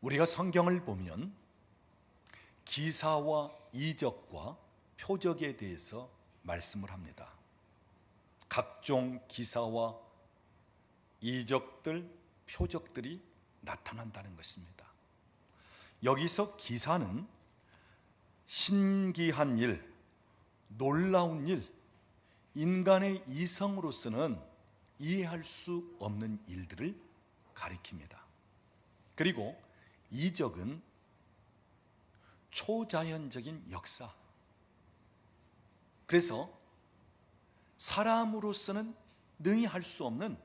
우리가 성경을 보면 기사와 이적과 표적에 대해서 말씀을 합니다. 각종 기사와 이적들, 표적들이 나타난다는 것입니다. 여기서 기사는 신기한 일, 놀라운 일, 인간의 이성으로서는 이해할 수 없는 일들을 가리킵니다. 그리고 이적은 초자연적인 역사, 그래서 사람으로서는 능히 할 수 없는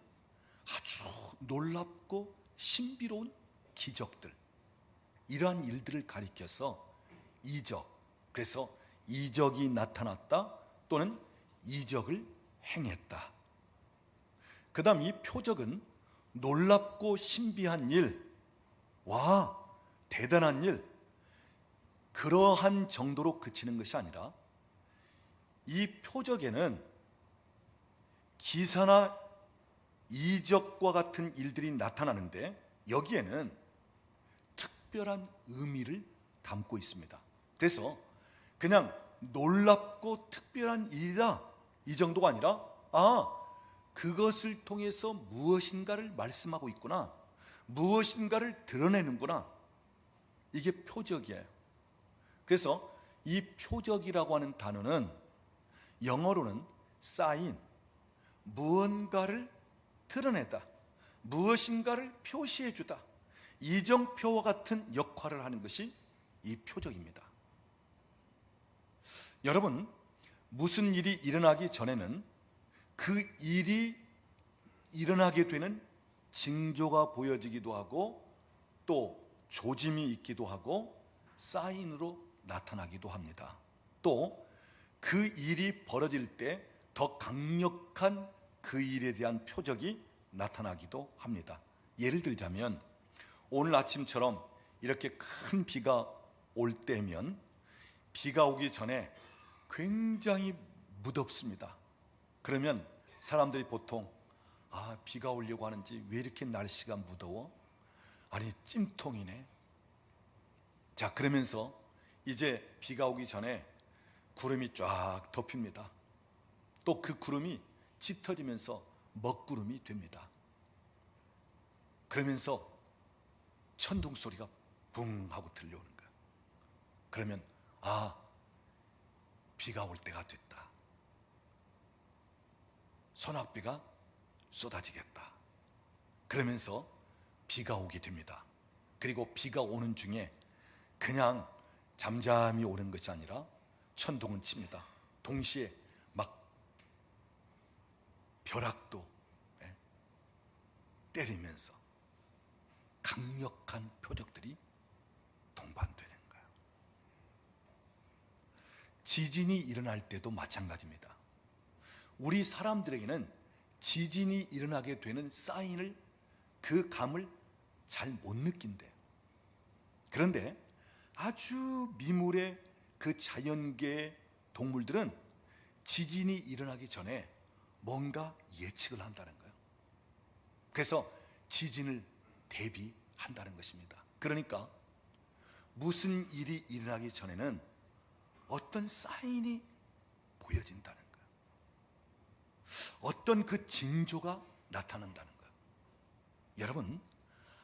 아주 놀랍고 신비로운 기적들, 이러한 일들을 가리켜서 이적, 그래서 이적이 나타났다 또는 이적을 행했다. 그 다음 이 표적은 놀랍고 신비한 일, 와 대단한 일, 그러한 정도로 그치는 것이 아니라 이 표적에는 기사나 이적과 같은 일들이 나타나는데 여기에는 특별한 의미를 담고 있습니다. 그래서 그냥 놀랍고 특별한 일이다 이 정도가 아니라 그것을 통해서 무엇인가를 말씀하고 있구나, 무엇인가를 드러내는구나, 이게 표적이에요. 그래서 이 표적이라고 하는 단어는 영어로는 sign, 무언가를 드러내다, 무엇인가를 표시해주다, 이정표와 같은 역할을 하는 것이 이 표적입니다. 여러분, 무슨 일이 일어나기 전에는 그 일이 일어나게 되는 징조가 보여지기도 하고 또 조짐이 있기도 하고 사인으로 나타나기도 합니다. 또 그 일이 벌어질 때 더 강력한 그 일에 대한 표적이 나타나기도 합니다. 예를 들자면 오늘 아침처럼 이렇게 큰 비가 올 때면 비가 오기 전에 굉장히 무덥습니다. 그러면 사람들이 보통 비가 오려고 하는지 왜 이렇게 날씨가 무더워? 아니 찜통이네. 자, 그러면서 이제 비가 오기 전에 구름이 쫙 덮입니다. 또 그 구름이 짙어지면서 먹구름이 됩니다. 그러면서 천둥 소리가 붕 하고 들려오는 거야. 그러면 비가 올 때가 됐다. 소낙비가 쏟아지겠다. 그러면서 비가 오게 됩니다. 그리고 비가 오는 중에 그냥 잠잠히 오는 것이 아니라 천둥은 칩니다. 동시에 막 벼락도 때리면서 강력한 표적들이 동반되는 거예요. 지진이 일어날 때도 마찬가지입니다. 우리 사람들에게는 지진이 일어나게 되는 사인을, 그 감을 잘 못 느낀대요. 그런데 아주 미물의 그 자연계의 동물들은 지진이 일어나기 전에 뭔가 예측을 한다는 거예요. 그래서 지진을 대비한다는 것입니다. 그러니까 무슨 일이 일어나기 전에는 어떤 사인이 보여진다는 거예요. 어떤 그 징조가 나타난다는 거예요. 여러분,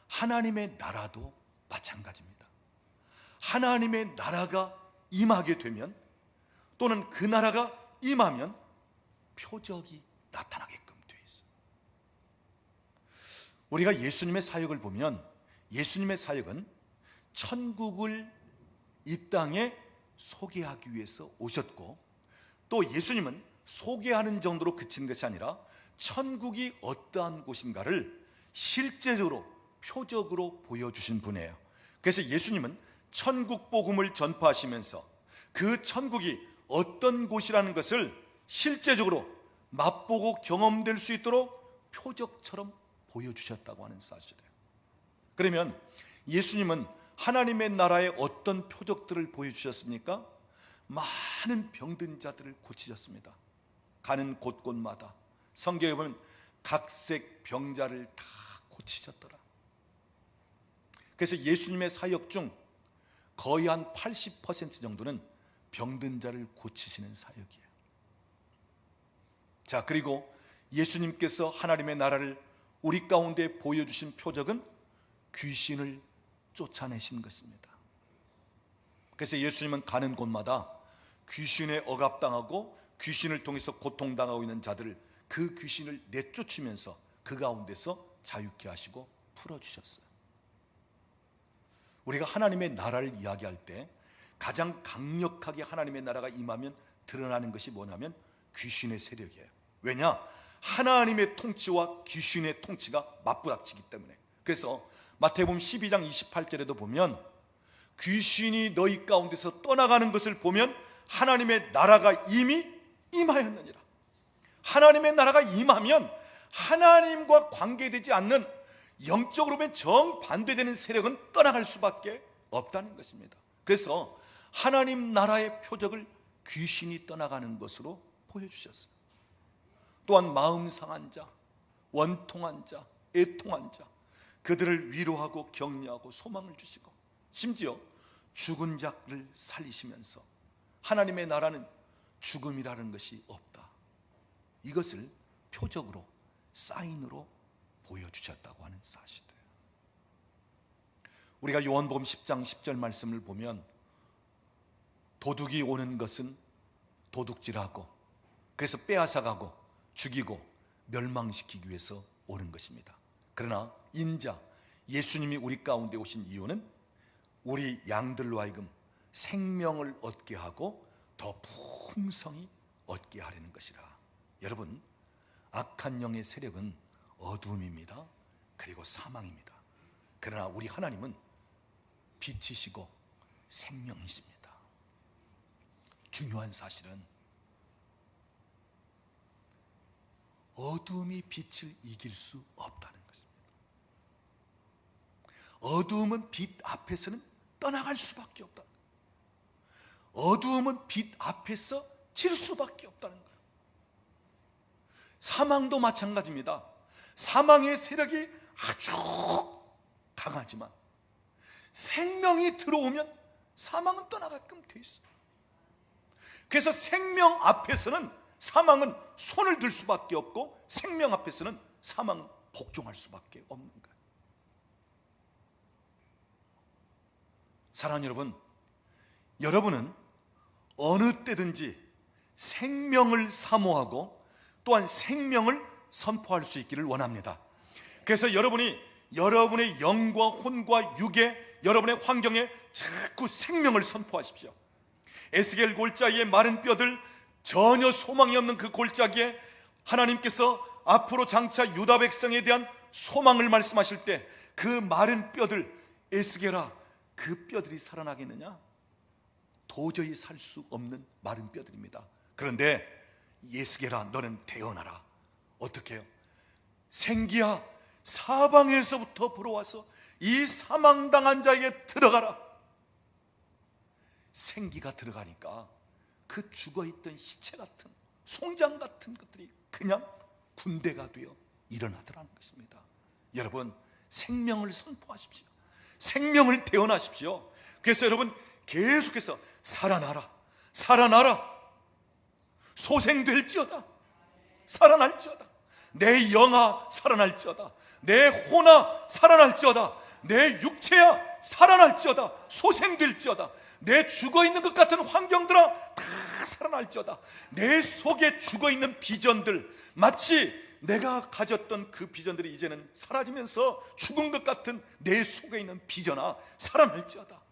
하나님의 나라도 마찬가지입니다. 하나님의 나라가 임하게 되면 또는 그 나라가 임하면 표적이 나타나게끔 되어 있어요. 우리가 예수님의 사역을 보면 예수님의 사역은 천국을 이 땅에 소개하기 위해서 오셨고, 또 예수님은 소개하는 정도로 그친 것이 아니라 천국이 어떠한 곳인가를 실제적으로 표적으로 보여주신 분이에요. 그래서 예수님은 천국 복음을 전파하시면서 그 천국이 어떤 곳이라는 것을 실제적으로 맛보고 경험될 수 있도록 표적처럼 보여주셨다고 하는 사실이에요. 그러면 예수님은 하나님의 나라의 어떤 표적들을 보여주셨습니까? 많은 병든 자들을 고치셨습니다. 가는 곳곳마다 성경에 보면 각색 병자를 다 고치셨더라. 그래서 예수님의 사역 중 거의 한 80% 정도는 병든 자를 고치시는 사역이에요. 자, 그리고 예수님께서 하나님의 나라를 우리 가운데 보여주신 표적은 귀신을 쫓아내신 것입니다. 그래서 예수님은 가는 곳마다 귀신에 억압당하고 귀신을 통해서 고통당하고 있는 자들을, 그 귀신을 내쫓으면서 그 가운데서 자유케 하시고 풀어주셨어요. 우리가 하나님의 나라를 이야기할 때 가장 강력하게 하나님의 나라가 임하면 드러나는 것이 뭐냐면 귀신의 세력이에요. 왜냐? 하나님의 통치와 귀신의 통치가 맞부닥치기 때문에. 그래서 마태복음 12장 28절에도 보면 귀신이 너희 가운데서 떠나가는 것을 보면 하나님의 나라가 이미 임하였느니라. 하나님의 나라가 임하면 하나님과 관계되지 않는, 영적으로 보면 정반대되는 세력은 떠나갈 수밖에 없다는 것입니다. 그래서 하나님 나라의 표적을 귀신이 떠나가는 것으로 보여주셨어요. 또한 마음 상한 자, 원통한 자, 애통한 자, 그들을 위로하고 격려하고 소망을 주시고, 심지어 죽은 자를 살리시면서 하나님의 나라는 죽음이라는 것이 없다, 이것을 표적으로, 사인으로 보여주셨다고 하는 사실이에요. 우리가 요한복음 10장 10절 말씀을 보면 도둑이 오는 것은 도둑질하고, 그래서 빼앗아가고 죽이고 멸망시키기 위해서 오는 것입니다. 그러나 인자 예수님이 우리 가운데 오신 이유는 우리 양들로 하여금 생명을 얻게 하고 더 풍성히 얻게 하려는 것이라. 여러분, 악한 영의 세력은 어둠입니다. 그리고 사망입니다. 그러나 우리 하나님은 빛이시고 생명이십니다. 중요한 사실은 어둠이 빛을 이길 수 없다는 것입니다. 어둠은 빛 앞에서는 떠나갈 수밖에 없다. 어둠은 빛 앞에서 질 수밖에 없다는 거예요. 사망도 마찬가지입니다. 사망의 세력이 아주 강하지만 생명이 들어오면 사망은 떠나가게끔 돼 있어요. 그래서 생명 앞에서는 사망은 손을 들 수밖에 없고, 생명 앞에서는 사망은 복종할 수밖에 없는 거예요. 사랑하는 여러분, 여러분은 어느 때든지 생명을 사모하고 또한 생명을 선포할 수 있기를 원합니다. 그래서 여러분이 여러분의 영과 혼과 육에, 여러분의 환경에 자꾸 생명을 선포하십시오. 에스겔 골짜기의 마른 뼈들, 전혀 소망이 없는 그 골짜기에 하나님께서 앞으로 장차 유다 백성에 대한 소망을 말씀하실 때 그 마른 뼈들, 에스겔아, 그 뼈들이 살아나겠느냐? 도저히 살 수 없는 마른 뼈들입니다. 그런데 에스겔아, 너는 태어나라. 어떻게 해요? 생기야, 사방에서부터 불어와서 이 사망당한 자에게 들어가라. 생기가 들어가니까 그 죽어있던 시체 같은, 송장 같은 것들이 그냥 군대가 되어 일어나더라는 것입니다. 여러분, 생명을 선포하십시오. 생명을 태어나십시오. 그래서 여러분 계속해서 살아나라, 살아나라, 소생될지어다, 살아날지어다, 내 영아 살아날지어다, 내 혼아 살아날지어다, 내 육체야 살아날지어다, 소생될지어다, 내 죽어있는 것 같은 환경들아 다 살아날지어다. 내 속에 죽어있는 비전들, 마치 내가 가졌던 그 비전들이 이제는 사라지면서 죽은 것 같은 내 속에 있는 비전아 살아날지어다.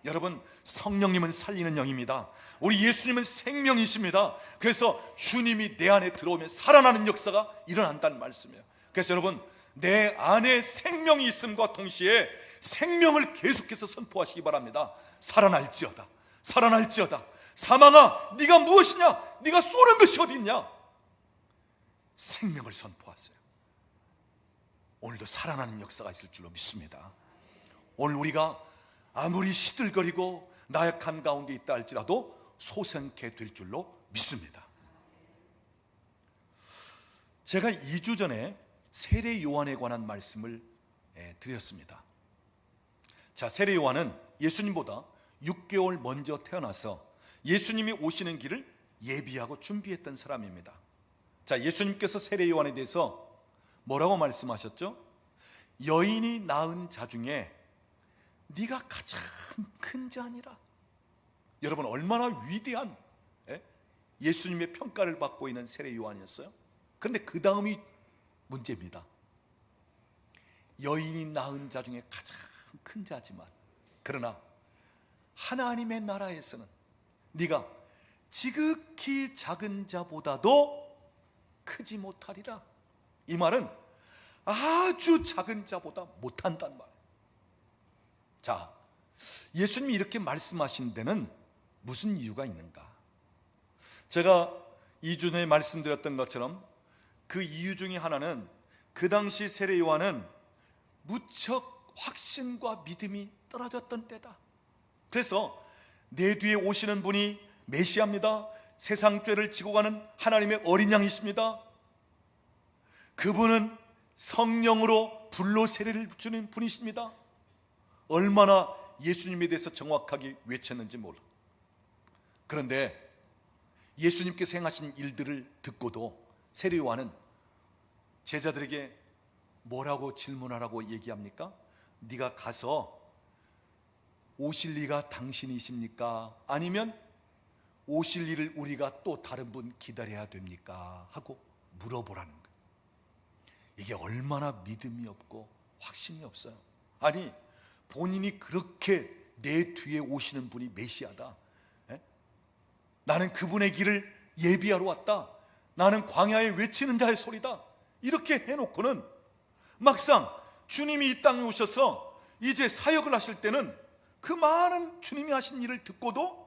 여러분, 성령님은 살리는 영입니다. 우리 예수님은 생명이십니다. 그래서 주님이 내 안에 들어오면 살아나는 역사가 일어난다는 말씀이에요. 그래서 여러분, 내 안에 생명이 있음과 동시에 생명을 계속해서 선포하시기 바랍니다. 살아날지어다, 살아날지어다. 사망아, 네가 무엇이냐? 네가 쏘는 것이 어디 있냐? 생명을 선포하세요. 오늘도 살아나는 역사가 있을 줄로 믿습니다. 오늘 우리가 아무리 시들거리고 나약한 가운데 있다 할지라도 소생케 될 줄로 믿습니다. 제가 2주 전에 세례 요한에 관한 말씀을 드렸습니다. 자, 세례 요한은 예수님보다 6개월 먼저 태어나서 예수님이 오시는 길을 예비하고 준비했던 사람입니다. 자, 예수님께서 세례 요한에 대해서 뭐라고 말씀하셨죠? 여인이 낳은 자 중에 네가 가장 큰 자니라. 여러분, 얼마나 위대한 예수님의 평가를 받고 있는 세례 요한이었어요. 그런데 그 다음이 문제입니다. 여인이 낳은 자 중에 가장 큰 자지만, 그러나 하나님의 나라에서는 네가 지극히 작은 자보다도 크지 못하리라. 이 말은 아주 작은 자보다 못한단 말이에요. 자, 예수님이 이렇게 말씀하신 데는 무슨 이유가 있는가? 제가 2주 전에 말씀드렸던 것처럼 그 이유 중에 하나는 그 당시 세례 요한은 무척 확신과 믿음이 떨어졌던 때다. 그래서 내 뒤에 오시는 분이 메시아입니다. 세상 죄를 지고 가는 하나님의 어린 양이십니다. 그분은 성령으로 불로 세례를 주는 분이십니다. 얼마나 예수님에 대해서 정확하게 외쳤는지 몰라. 그런데 예수님께서 행하신 일들을 듣고도 세례 요한은 제자들에게 뭐라고 질문하라고 얘기합니까? 네가 가서 오실 이가 당신이십니까? 아니면 오실 이를 우리가 또 다른 분 기다려야 됩니까? 하고 물어보라는 거예요. 이게 얼마나 믿음이 없고 확신이 없어요. 아니, 본인이 그렇게 내 뒤에 오시는 분이 메시아다, 나는 그분의 길을 예비하러 왔다, 나는 광야에 외치는 자의 소리다, 이렇게 해놓고는 막상 주님이 이 땅에 오셔서 이제 사역을 하실 때는 그 많은 주님이 하신 일을 듣고도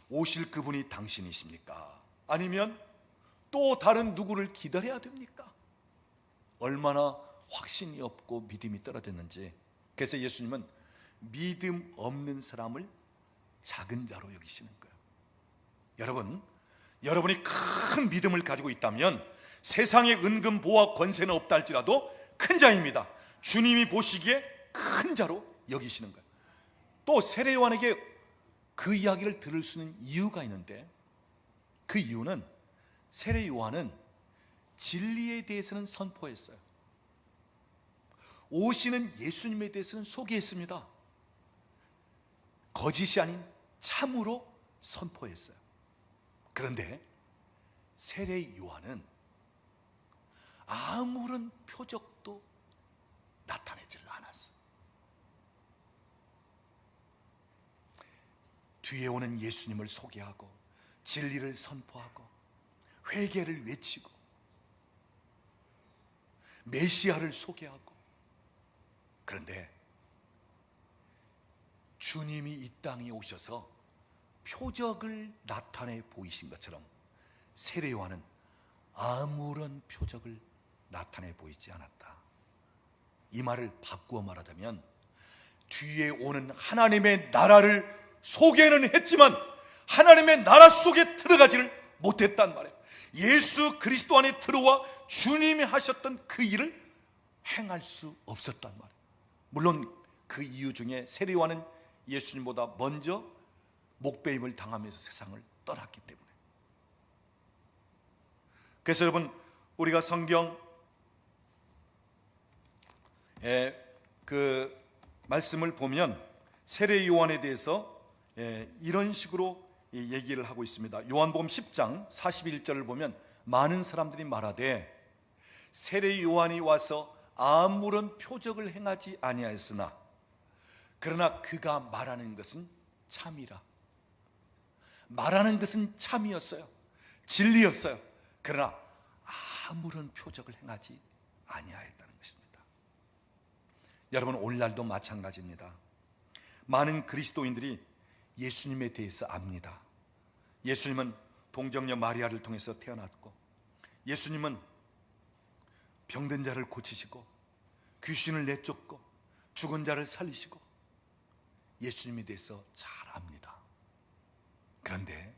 오실 그분이 당신이십니까? 아니면 또 다른 누구를 기다려야 됩니까? 얼마나 확신이 없고 믿음이 떨어졌는지. 그래서 예수님은 믿음 없는 사람을 작은 자로 여기시는 거예요. 여러분, 여러분이 큰 믿음을 가지고 있다면 세상에 은근 보화 권세는 없다 할지라도 큰 자입니다. 주님이 보시기에 큰 자로 여기시는 거예요. 또 세례 요한에게 그 이야기를 들을 수 있는 이유가 있는데, 그 이유는 세례 요한은 진리에 대해서는 선포했어요. 오시는 예수님에 대해서는 소개했습니다. 거짓이 아닌 참으로 선포했어요. 그런데 세례 요한은 아무런 표적도 나타내질 않았어요. 뒤에 오는 예수님을 소개하고 진리를 선포하고 회개를 외치고 메시아를 소개하고, 그런데 주님이 이 땅에 오셔서 표적을 나타내 보이신 것처럼 세례 요한은 아무런 표적을 나타내 보이지 않았다. 이 말을 바꾸어 말하자면 뒤에 오는 하나님의 나라를 소개는 했지만 하나님의 나라 속에 들어가지를 못했단 말이에요. 예수 그리스도 안에 들어와 주님이 하셨던 그 일을 행할 수 없었단 말이에요. 물론 그 이유 중에 세례 요한은 예수님보다 먼저 목배임을 당하면서 세상을 떠났기 때문에. 그래서 여러분, 우리가 성경에 그 말씀을 보면 세례 요한에 대해서 이런 식으로 얘기를 하고 있습니다. 요한복음 10장 41절을 보면 많은 사람들이 말하되 세례 요한이 와서 아무런 표적을 행하지 아니하였으나 그러나 그가 말하는 것은 참이라. 말하는 것은 참이었어요. 진리였어요. 그러나 아무런 표적을 행하지 아니하였다는 것입니다. 여러분, 오늘날도 마찬가지입니다. 많은 그리스도인들이 예수님에 대해서 압니다. 예수님은 동정녀 마리아를 통해서 태어났고, 예수님은 병든 자를 고치시고 귀신을 내쫓고 죽은 자를 살리시고, 예수님에 대해서 잘 압니다. 그런데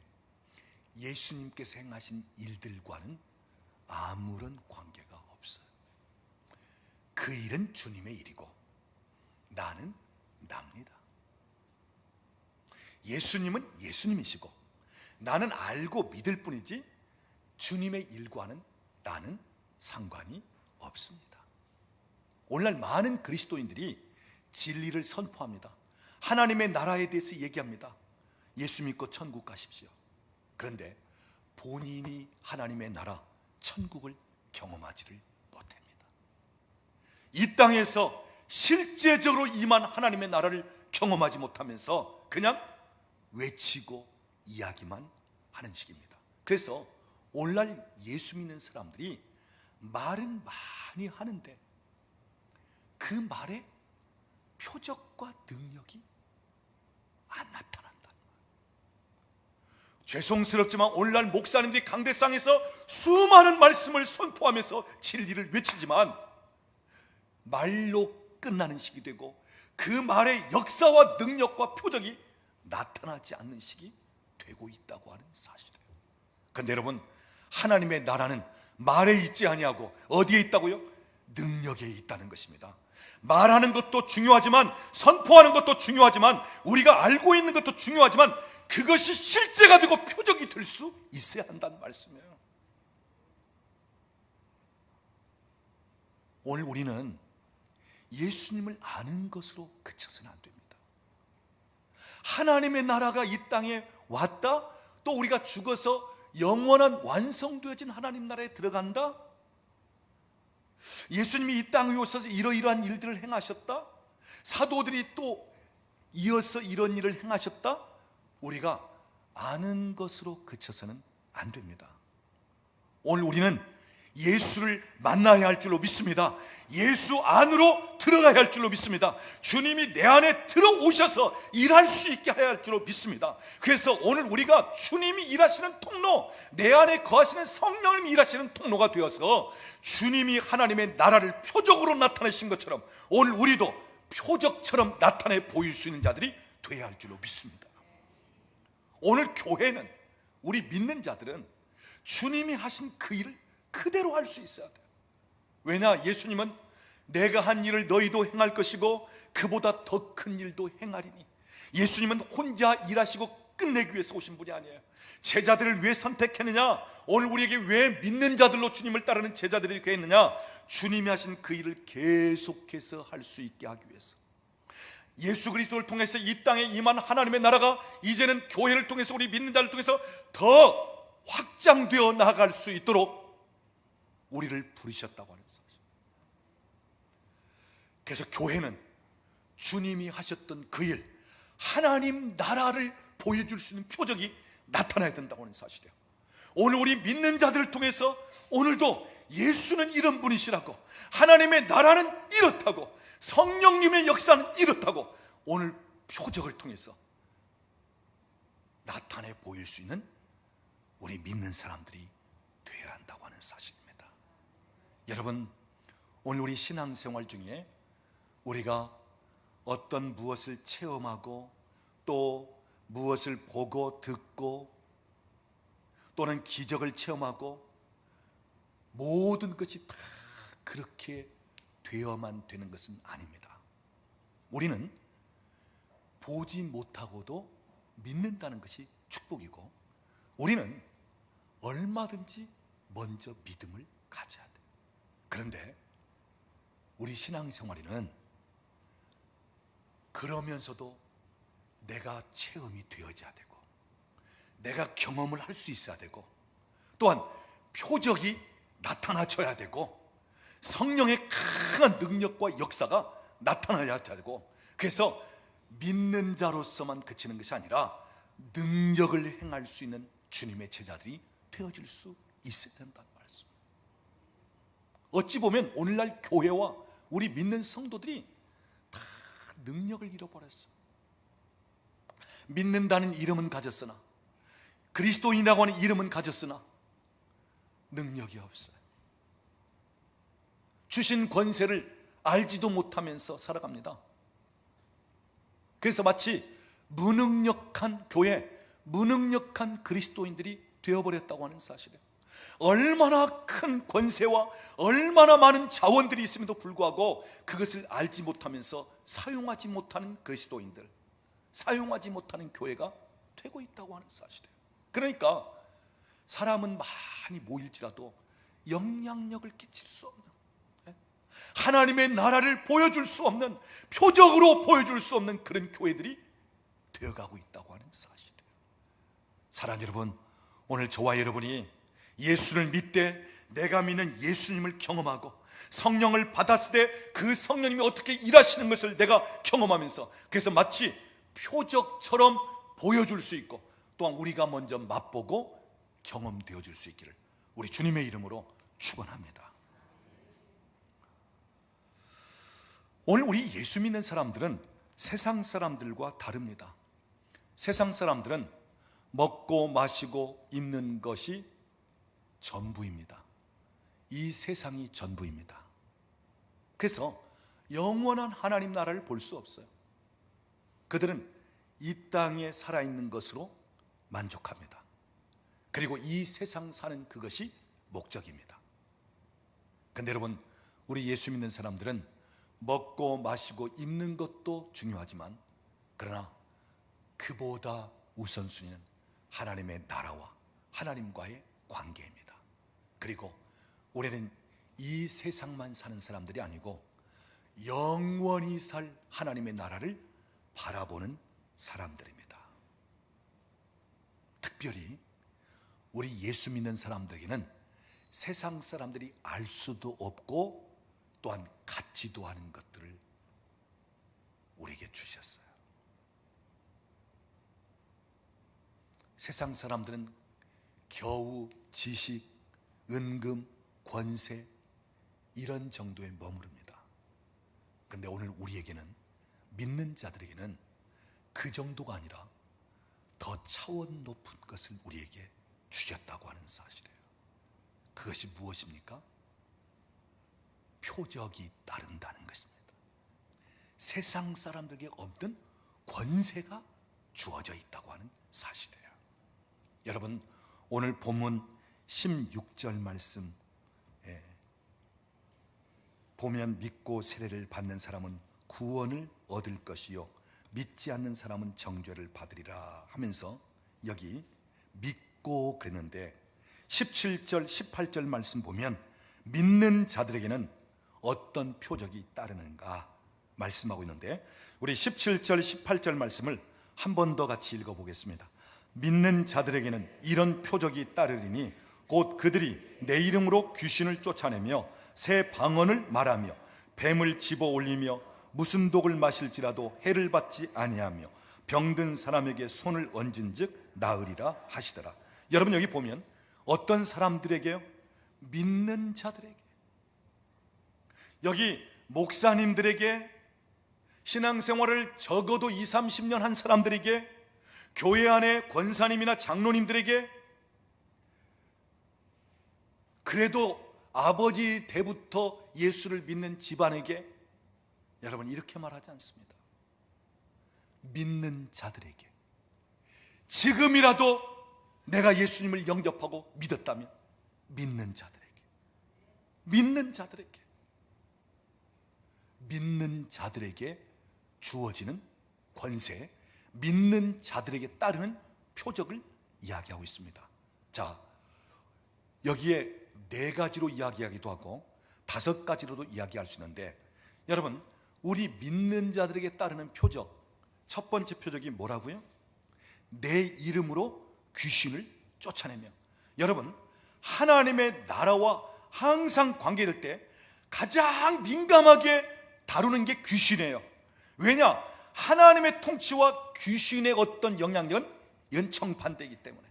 예수님께서 행하신 일들과는 아무런 관계가 없어요. 그 일은 주님의 일이고 나는 납니다. 예수님은 예수님이시고 나는 알고 믿을 뿐이지 주님의 일과는 나는 상관이 없습니다. 오늘날 많은 그리스도인들이 진리를 선포합니다. 하나님의 나라에 대해서 얘기합니다. 예수 믿고 천국 가십시오. 그런데 본인이 하나님의 나라 천국을 경험하지를 못합니다. 이 땅에서 실제적으로 임한 하나님의 나라를 경험하지 못하면서 그냥 외치고 이야기만 하는 식입니다. 그래서 오늘날 예수 믿는 사람들이 말은 많이 하는데 그 말에 표적과 능력이 안 나타난단 말이에요. 죄송스럽지만 오늘날 목사님들이 강대상에서 수많은 말씀을 선포하면서 진리를 외치지만 말로 끝나는 식이 되고 그 말의 역사와 능력과 표적이 나타나지 않는 식이 되고 있다고 하는 사실이에요. 그런데 여러분, 하나님의 나라는 말에 있지 아니하고 어디에 있다고요? 능력에 있다는 것입니다. 말하는 것도 중요하지만, 선포하는 것도 중요하지만, 우리가 알고 있는 것도 중요하지만 그것이 실제가 되고 표적이 될 수 있어야 한다는 말씀이에요. 오늘 우리는 예수님을 아는 것으로 그쳐서는 안 됩니다. 하나님의 나라가 이 땅에 왔다, 또 우리가 죽어서 영원한 완성되어진 하나님 나라에 들어간다, 예수님이 이 땅에 오셔서 이러이러한 일들을 행하셨다, 사도들이 또 이어서 이런 일을 행하셨다, 우리가 아는 것으로 그쳐서는 안 됩니다. 오늘 우리는 예수를 만나야 할 줄로 믿습니다. 예수 안으로 들어가야 할 줄로 믿습니다. 주님이 내 안에 들어오셔서 일할 수 있게 해야 할 줄로 믿습니다. 그래서 오늘 우리가 주님이 일하시는 통로, 내 안에 거하시는 성령님이 일하시는 통로가 되어서 주님이 하나님의 나라를 표적으로 나타내신 것처럼 오늘 우리도 표적처럼 나타내 보일 수 있는 자들이 되어야 할 줄로 믿습니다. 오늘 교회는, 우리 믿는 자들은 주님이 하신 그 일을 그대로 할 수 있어야 돼요. 왜냐? 예수님은 내가 한 일을 너희도 행할 것이고 그보다 더 큰 일도 행하리니. 예수님은 혼자 일하시고 끝내기 위해서 오신 분이 아니에요. 제자들을 왜 선택했느냐? 오늘 우리에게 왜 믿는 자들로 주님을 따르는 제자들이 되었느냐? 주님이 하신 그 일을 계속해서 할 수 있게 하기 위해서. 예수 그리스도를 통해서 이 땅에 임한 하나님의 나라가 이제는 교회를 통해서, 우리 믿는 자를 통해서 더 확장되어 나아갈 수 있도록 우리를 부르셨다고 하는 사실. 그래서 교회는 주님이 하셨던 그 일, 하나님 나라를 보여줄 수 있는 표적이 나타나야 된다고 하는 사실이에요. 오늘 우리 믿는 자들을 통해서 오늘도 예수는 이런 분이시라고, 하나님의 나라는 이렇다고, 성령님의 역사는 이렇다고 오늘 표적을 통해서 나타내 보일 수 있는 우리 믿는 사람들이 되어야 한다고 하는 사실입니다. 여러분, 오늘 우리 신앙생활 중에 우리가 어떤 무엇을 체험하고 또 무엇을 보고 듣고 또는 기적을 체험하고 모든 것이 다 그렇게 되어만 되는 것은 아닙니다. 우리는 보지 못하고도 믿는다는 것이 축복이고, 우리는 얼마든지 먼저 믿음을 가져야 돼요. 그런데 우리 신앙생활에는 그러면서도 내가 체험이 되어져야 되고, 내가 경험을 할 수 있어야 되고, 또한 표적이 나타나줘야 되고, 성령의 강한 능력과 역사가 나타나야 되고, 그래서 믿는 자로서만 그치는 것이 아니라 능력을 행할 수 있는 주님의 제자들이 되어질 수 있어야 된다는 말씀. 어찌 보면 오늘날 교회와 우리 믿는 성도들이 다 능력을 잃어버렸어. 믿는다는 이름은 가졌으나, 그리스도인이라고 하는 이름은 가졌으나 능력이 없어요. 주신 권세를 알지도 못하면서 살아갑니다. 그래서 마치 무능력한 교회, 무능력한 그리스도인들이 되어버렸다고 하는 사실이에요. 얼마나 큰 권세와 얼마나 많은 자원들이 있음에도 불구하고 그것을 알지 못하면서 사용하지 못하는 그리스도인들, 사용하지 못하는 교회가 되고 있다고 하는 사실이에요. 그러니까 사람은 많이 모일지라도 영향력을 끼칠 수 없는, 하나님의 나라를 보여줄 수 없는, 표적으로 보여줄 수 없는 그런 교회들이 되어가고 있다고 하는 사실이에요. 사랑하는 여러분, 오늘 저와 여러분이 예수를 믿되 내가 믿는 예수님을 경험하고 성령을 받았을 때 그 성령님이 어떻게 일하시는 것을 내가 경험하면서, 그래서 마치 표적처럼 보여줄 수 있고 또한 우리가 먼저 맛보고 경험되어질 수 있기를 우리 주님의 이름으로 축원합니다. 오늘 우리 예수 믿는 사람들은 세상 사람들과 다릅니다. 세상 사람들은 먹고 마시고 입는 것이 전부입니다. 이 세상이 전부입니다. 그래서 영원한 하나님 나라를 볼 수 없어요. 그들은 이 땅에 살아있는 것으로 만족합니다. 그리고 이 세상 사는 그것이 목적입니다. 근데 여러분, 우리 예수 믿는 사람들은 먹고 마시고 입는 것도 중요하지만 그러나 그보다 우선순위는 하나님의 나라와 하나님과의 관계입니다. 그리고 우리는 이 세상만 사는 사람들이 아니고 영원히 살 하나님의 나라를 바라보는 사람들입니다. 특별히 우리 예수 믿는 사람들에게는 세상 사람들이 알 수도 없고 또한 갖지도 않은 것들을 우리에게 주셨어요. 세상 사람들은 겨우 지식, 은금, 권세 이런 정도에 머무릅니다. 그런데 오늘 우리에게는, 믿는 자들에게는 그 정도가 아니라 더 차원 높은 것을 우리에게 주셨다고 하는 사실이에요. 그것이 무엇입니까? 표적이 따른다는 것입니다. 세상 사람들에게 없는 권세가 주어져 있다고 하는 사실이에요. 여러분, 오늘 본문 16절 말씀 보면 믿고 세례를 받는 사람은 구원을 얻을 것이요 믿지 않는 사람은 정죄를 받으리라 하면서 여기 믿고 그랬는데 17절 18절 말씀 보면 믿는 자들에게는 어떤 표적이 따르는가 말씀하고 있는데, 우리 17절 18절 말씀을 한 번 더 같이 읽어보겠습니다. 믿는 자들에게는 이런 표적이 따르리니 곧 그들이 내 이름으로 귀신을 쫓아내며 새 방언을 말하며 뱀을 집어 올리며 무슨 독을 마실지라도 해를 받지 아니하며 병든 사람에게 손을 얹은즉 나으리라 하시더라. 여러분, 여기 보면 어떤 사람들에게요? 믿는 자들에게, 여기 목사님들에게, 신앙생활을 적어도 20, 30년 한 사람들에게, 교회 안에 권사님이나 장로님들에게, 그래도 아버지 때부터 예수를 믿는 집안에게, 여러분 이렇게 말하지 않습니다. 믿는 자들에게, 지금이라도 내가 예수님을 영접하고 믿었다면 믿는 자들에게, 믿는 자들에게, 믿는 자들에게 주어지는 권세, 믿는 자들에게 따르는 표적을 이야기하고 있습니다. 자, 여기에 4가지로 이야기하기도 하고 5가지로도 이야기할 수 있는데, 여러분, 우리 믿는 자들에게 따르는 표적, 첫 번째 표적이 뭐라고요? 내 이름으로 귀신을 쫓아내며. 여러분, 하나님의 나라와 항상 관계될 때 가장 민감하게 다루는 게 귀신이에요. 왜냐? 하나님의 통치와 귀신의 어떤 영향력은 연청반대이기 때문에.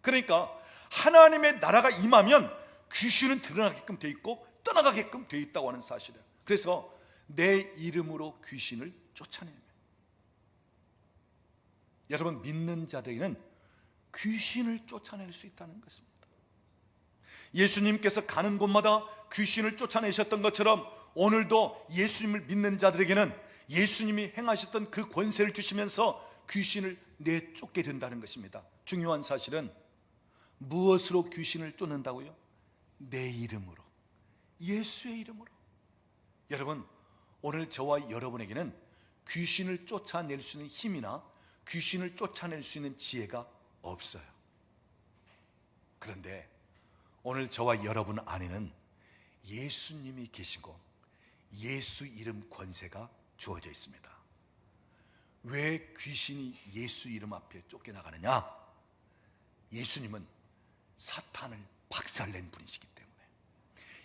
그러니까 하나님의 나라가 임하면 귀신은 드러나게끔 돼 있고 떠나가게끔 돼 있다고 하는 사실이에요. 그래서 내 이름으로 귀신을 쫓아내면, 여러분, 믿는 자들에게는 귀신을 쫓아낼 수 있다는 것입니다. 예수님께서 가는 곳마다 귀신을 쫓아내셨던 것처럼 오늘도 예수님을 믿는 자들에게는 예수님이 행하셨던 그 권세를 주시면서 귀신을 내쫓게 된다는 것입니다. 중요한 사실은 무엇으로 귀신을 쫓는다고요? 내 이름으로, 예수의 이름으로. 여러분, 오늘 저와 여러분에게는 귀신을 쫓아낼 수 있는 힘이나 귀신을 쫓아낼 수 있는 지혜가 없어요. 그런데 오늘 저와 여러분 안에는 예수님이 계시고 예수 이름 권세가 주어져 있습니다. 왜 귀신이 예수 이름 앞에 쫓겨나가느냐? 예수님은 사탄을 박살낸 분이시기 때문에,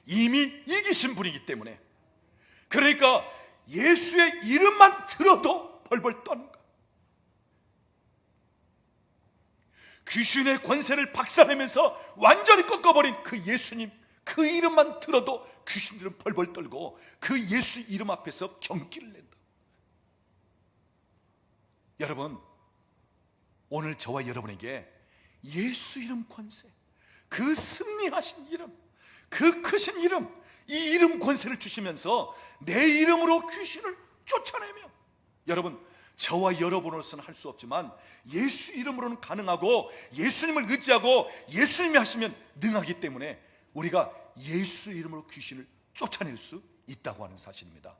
이미 이기신 분이기 때문에, 그러니까 예수의 이름만 들어도 벌벌 떠는 거예요. 귀신의 권세를 박살내면서 완전히 꺾어버린 그 예수님, 그 이름만 들어도 귀신들은 벌벌 떨고 그 예수 이름 앞에서 경기를 낸다. 여러분, 오늘 저와 여러분에게 예수 이름 권세, 그 승리하신 이름, 그 크신 이름, 이 이름 권세를 주시면서 내 이름으로 귀신을 쫓아내며, 여러분, 저와 여러분으로서는 할 수 없지만 예수 이름으로는 가능하고, 예수님을 의지하고 예수님이 하시면 능하기 때문에 우리가 예수 이름으로 귀신을 쫓아낼 수 있다고 하는 사실입니다.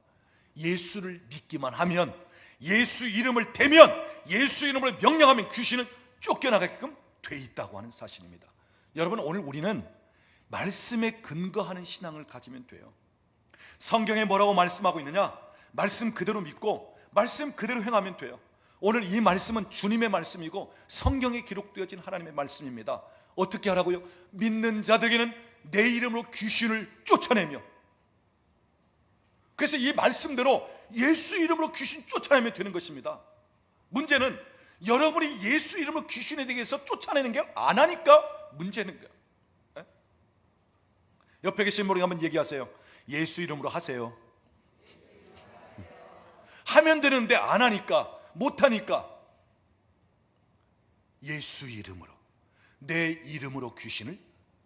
예수를 믿기만 하면, 예수 이름을 대면, 예수 이름을 명령하면 귀신은 쫓겨나게끔 돼 있다고 하는 사실입니다. 여러분, 오늘 우리는 말씀에 근거하는 신앙을 가지면 돼요. 성경에 뭐라고 말씀하고 있느냐? 말씀 그대로 믿고 말씀 그대로 행하면 돼요. 오늘 이 말씀은 주님의 말씀이고 성경에 기록되어진 하나님의 말씀입니다. 어떻게 하라고요? 믿는 자들에게는 내 이름으로 귀신을 쫓아내며, 그래서 이 말씀대로 예수 이름으로 귀신 쫓아내면 되는 것입니다. 문제는 여러분이 예수 이름으로 귀신에 대해서 쫓아내는 게 안 하니까 문제는 거예요. 네? 옆에 계신 분에게 한번 얘기하세요. 예수 이름으로 하세요. 하면 되는데 안 하니까, 못 하니까, 예수 이름으로, 내 이름으로 귀신을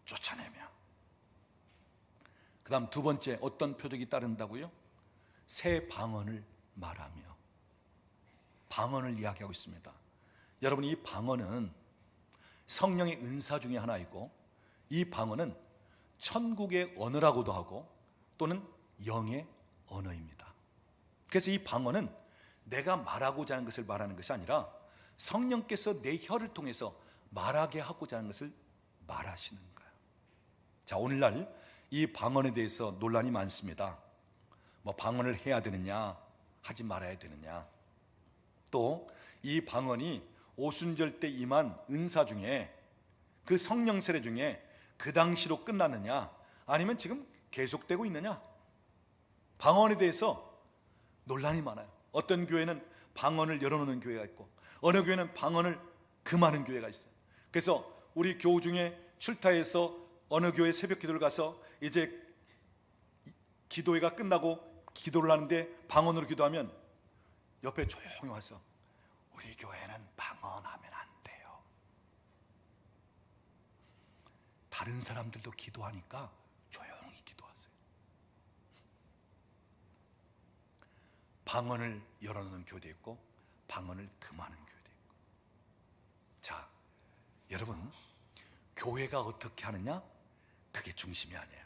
쫓아내며. 그 다음 두 번째, 어떤 표적이 따른다고요? 새 방언을 말하며. 방언을 이야기하고 있습니다. 여러분, 이 방언은 성령의 은사 중에 하나이고, 이 방언은 천국의 언어라고도 하고 또는 영의 언어입니다. 그래서 이 방언은 내가 말하고자 하는 것을 말하는 것이 아니라 성령께서 내 혀를 통해서 말하게 하고자 하는 것을 말하시는 거예요. 자, 오늘날 이 방언에 대해서 논란이 많습니다. 뭐 방언을 해야 되느냐, 하지 말아야 되느냐, 또 이 방언이 오순절 때 임한 은사 중에, 그 성령 세례 중에 그 당시로 끝났느냐, 아니면 지금 계속되고 있느냐, 방언에 대해서 논란이 많아요. 어떤 교회는 방언을 열어놓는 교회가 있고, 어느 교회는 방언을 금하는 교회가 있어요. 그래서 우리 교우 중에 출타해서 어느 교회 새벽 기도를 가서 이제 기도회가 끝나고 기도를 하는데 방언으로 기도하면 옆에 조용히 와서, 우리 교회는 방언하면 안 돼요. 다른 사람들도 기도하니까 조용히 기도하세요. 방언을 열어놓는 교회도 있고 방언을 금하는 교회도 있고. 자, 여러분, 교회가 어떻게 하느냐? 그게 중심이 아니에요.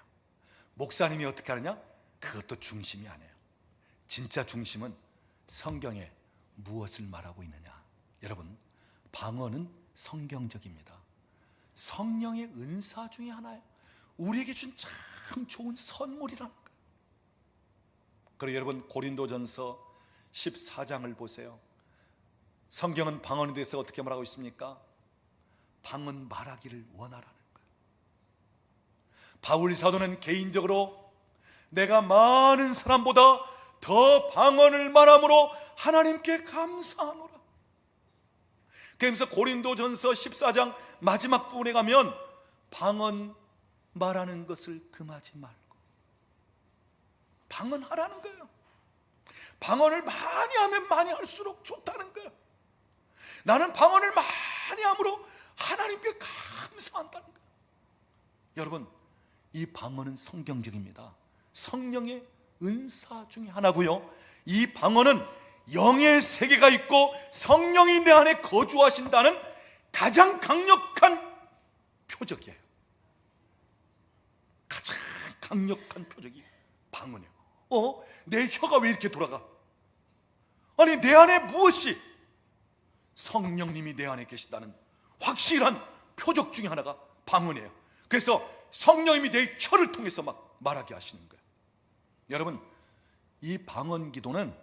목사님이 어떻게 하느냐? 그것도 중심이 아니에요. 진짜 중심은 성경에 무엇을 말하고 있느냐. 여러분, 방언은 성경적입니다. 성령의 은사 중에 하나예요. 우리에게 준 참 좋은 선물이라는 거예요. 그리고 여러분, 고린도전서 14장을 보세요. 성경은 방언에 대해서 어떻게 말하고 있습니까? 방언 말하기를 원하라는 거예요. 바울 사도는 개인적으로 내가 많은 사람보다 더 방언을 말함으로 하나님께 감사하노라. 그러면서 고린도전서 14장 마지막 부분에 가면 방언 말하는 것을 금하지 말고 방언하라는 거예요. 방언을 많이 하면 많이 할수록 좋다는 거예요. 나는 방언을 많이 함으로 하나님께 감사한다는 거예요. 여러분, 이 방언은 성경적입니다. 성령의 은사 중에 하나고요, 이 방언은 영의 세계가 있고 성령이 내 안에 거주하신다는 가장 강력한 표적이에요. 가장 강력한 표적이 방언이에요. 내 혀가 왜 이렇게 돌아가? 아니, 내 안에 무엇이? 성령님이 내 안에 계신다는 확실한 표적 중에 하나가 방언이에요. 그래서 성령님이 내 혀를 통해서 막 말하게 하시는 거예요. 여러분, 이 방언 기도는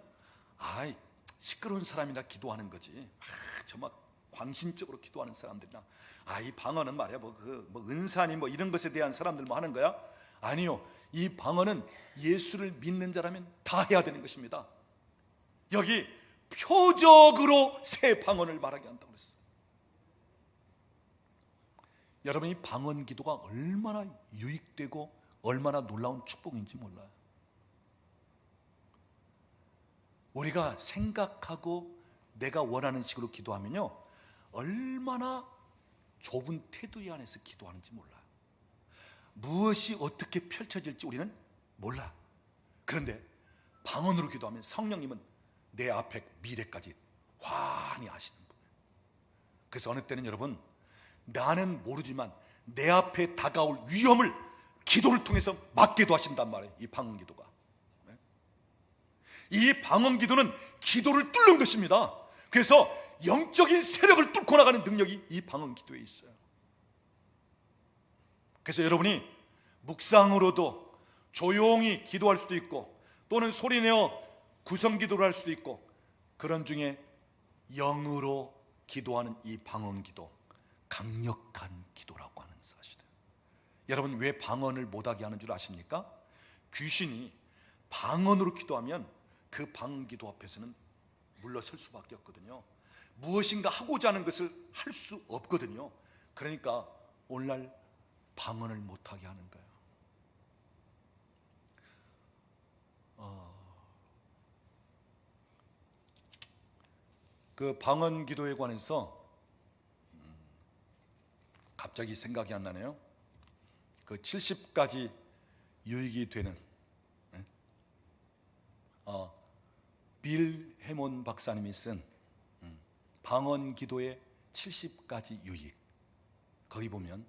시끄러운 사람이나 기도하는 거지, 정말 광신적으로 기도하는 사람들이나 이 방언은 말이야 은사니 이런 것에 대한 사람들만 하는 거야? 아니요, 이 방언은 예수를 믿는 자라면 다 해야 되는 것입니다. 여기 표적으로 새 방언을 말하게 한다고 그랬어요. 여러분, 이 방언 기도가 얼마나 유익되고 얼마나 놀라운 축복인지 몰라요. 우리가 생각하고 내가 원하는 식으로 기도하면요, 얼마나 좁은 테두리 안에서 기도하는지 몰라요. 무엇이 어떻게 펼쳐질지 우리는 몰라. 그런데 방언으로 기도하면 성령님은 내 앞에 미래까지 환히 아시는 분이에요. 그래서 어느 때는 여러분, 나는 모르지만 내 앞에 다가올 위험을 기도를 통해서 막기도 하신단 말이에요. 이 방언 기도가. 이 방언 기도는 기도를 뚫는 것입니다. 그래서 영적인 세력을 뚫고 나가는 능력이 이 방언 기도에 있어요. 그래서 여러분이 묵상으로도 조용히 기도할 수도 있고, 또는 소리내어 구성 기도를 할 수도 있고, 그런 중에 영으로 기도하는 이 방언 기도, 강력한 기도라고 하는 사실이에요. 여러분, 왜 방언을 못하게 하는 줄 아십니까? 귀신이 방언으로 기도하면 그 방언 기도 앞에서는 물러설 수밖에 없거든요. 무엇인가 하고자 하는 것을 할 수 없거든요. 그러니까 오늘날 방언을 못하게 하는 거예요. 그 방언 기도에 관해서 갑자기 생각이 안 나네요. 그 70가지 유익이 되는 빌 해몬 박사님이 쓴 방언 기도의 70가지 유익, 거기 보면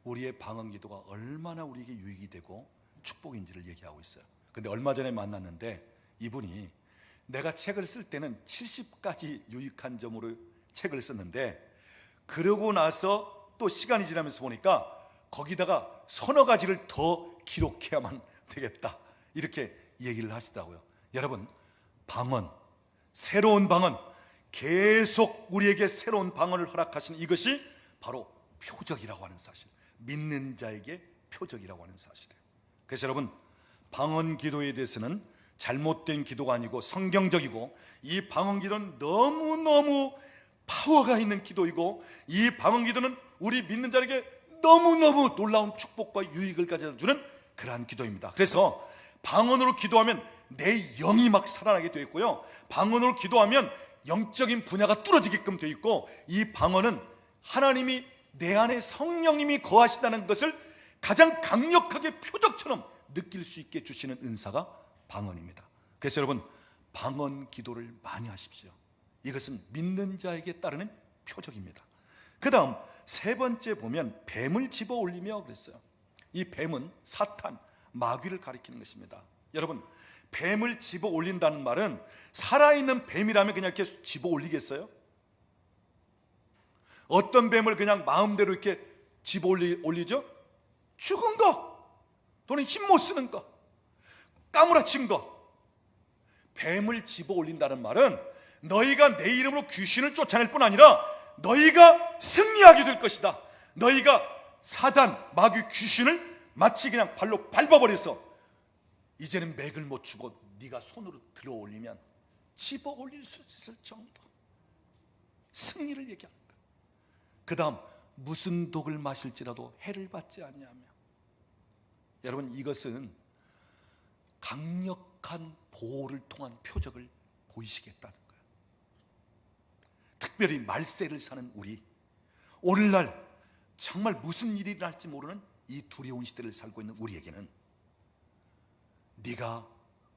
우리의 방언 기도가 얼마나 우리에게 유익이 되고 축복인지를 얘기하고 있어요. 근데 얼마 전에 만났는데 이분이 내가 책을 쓸 때는 70가지 유익한 점으로 책을 썼는데, 그러고 나서 또 시간이 지나면서 보니까 거기다가 서너 가지를 더 기록해야만 되겠다, 이렇게 얘기를 하시더라고요. 여러분, 방언, 새로운 방언, 계속 우리에게 새로운 방언을 허락하시는 이것이 바로 표적이라고 하는 사실, 믿는 자에게 표적이라고 하는 사실이에요. 그래서 여러분, 방언 기도에 대해서는 잘못된 기도가 아니고 성경적이고, 이 방언 기도는 너무너무 파워가 있는 기도이고, 이 방언 기도는 우리 믿는 자에게 너무너무 놀라운 축복과 유익을 가져주는 그러한 기도입니다. 그래서 방언으로 기도하면 내 영이 막 살아나게 되어 있고요, 방언으로 기도하면 영적인 분야가 뚫어지게끔 되어 있고, 이 방언은 하나님이 내 안에 성령님이 거하신다는 것을 가장 강력하게 표적처럼 느낄 수 있게 주시는 은사가 방언입니다. 그래서 여러분, 방언 기도를 많이 하십시오. 이것은 믿는 자에게 따르는 표적입니다. 그 다음 세 번째 보면 뱀을 집어 올리며 그랬어요. 이 뱀은 사탄, 마귀를 가리키는 것입니다. 여러분, 뱀을 집어 올린다는 말은 살아있는 뱀이라면 그냥 이렇게 집어 올리겠어요? 어떤 뱀을 그냥 마음대로 이렇게 집어 올리죠? 죽은 거, 또는 힘 못 쓰는 거, 까무라친 거. 뱀을 집어 올린다는 말은 너희가 내 이름으로 귀신을 쫓아낼 뿐 아니라 너희가 승리하게 될 것이다. 너희가 사단, 마귀, 귀신을 마치 그냥 발로 밟아버려서 이제는 맥을 못 추고 네가 손으로 들어 올리면 집어 올릴 수 있을 정도 승리를 얘기하는 거야. 그 다음 무슨 독을 마실지라도 해를 받지 아니하며. 여러분, 이것은 강력한 보호를 통한 표적을 보이시겠다는 거예요. 특별히 말세를 사는 우리, 오늘날 정말 무슨 일이 일어날지 모르는 이 두려운 시대를 살고 있는 우리에게는 네가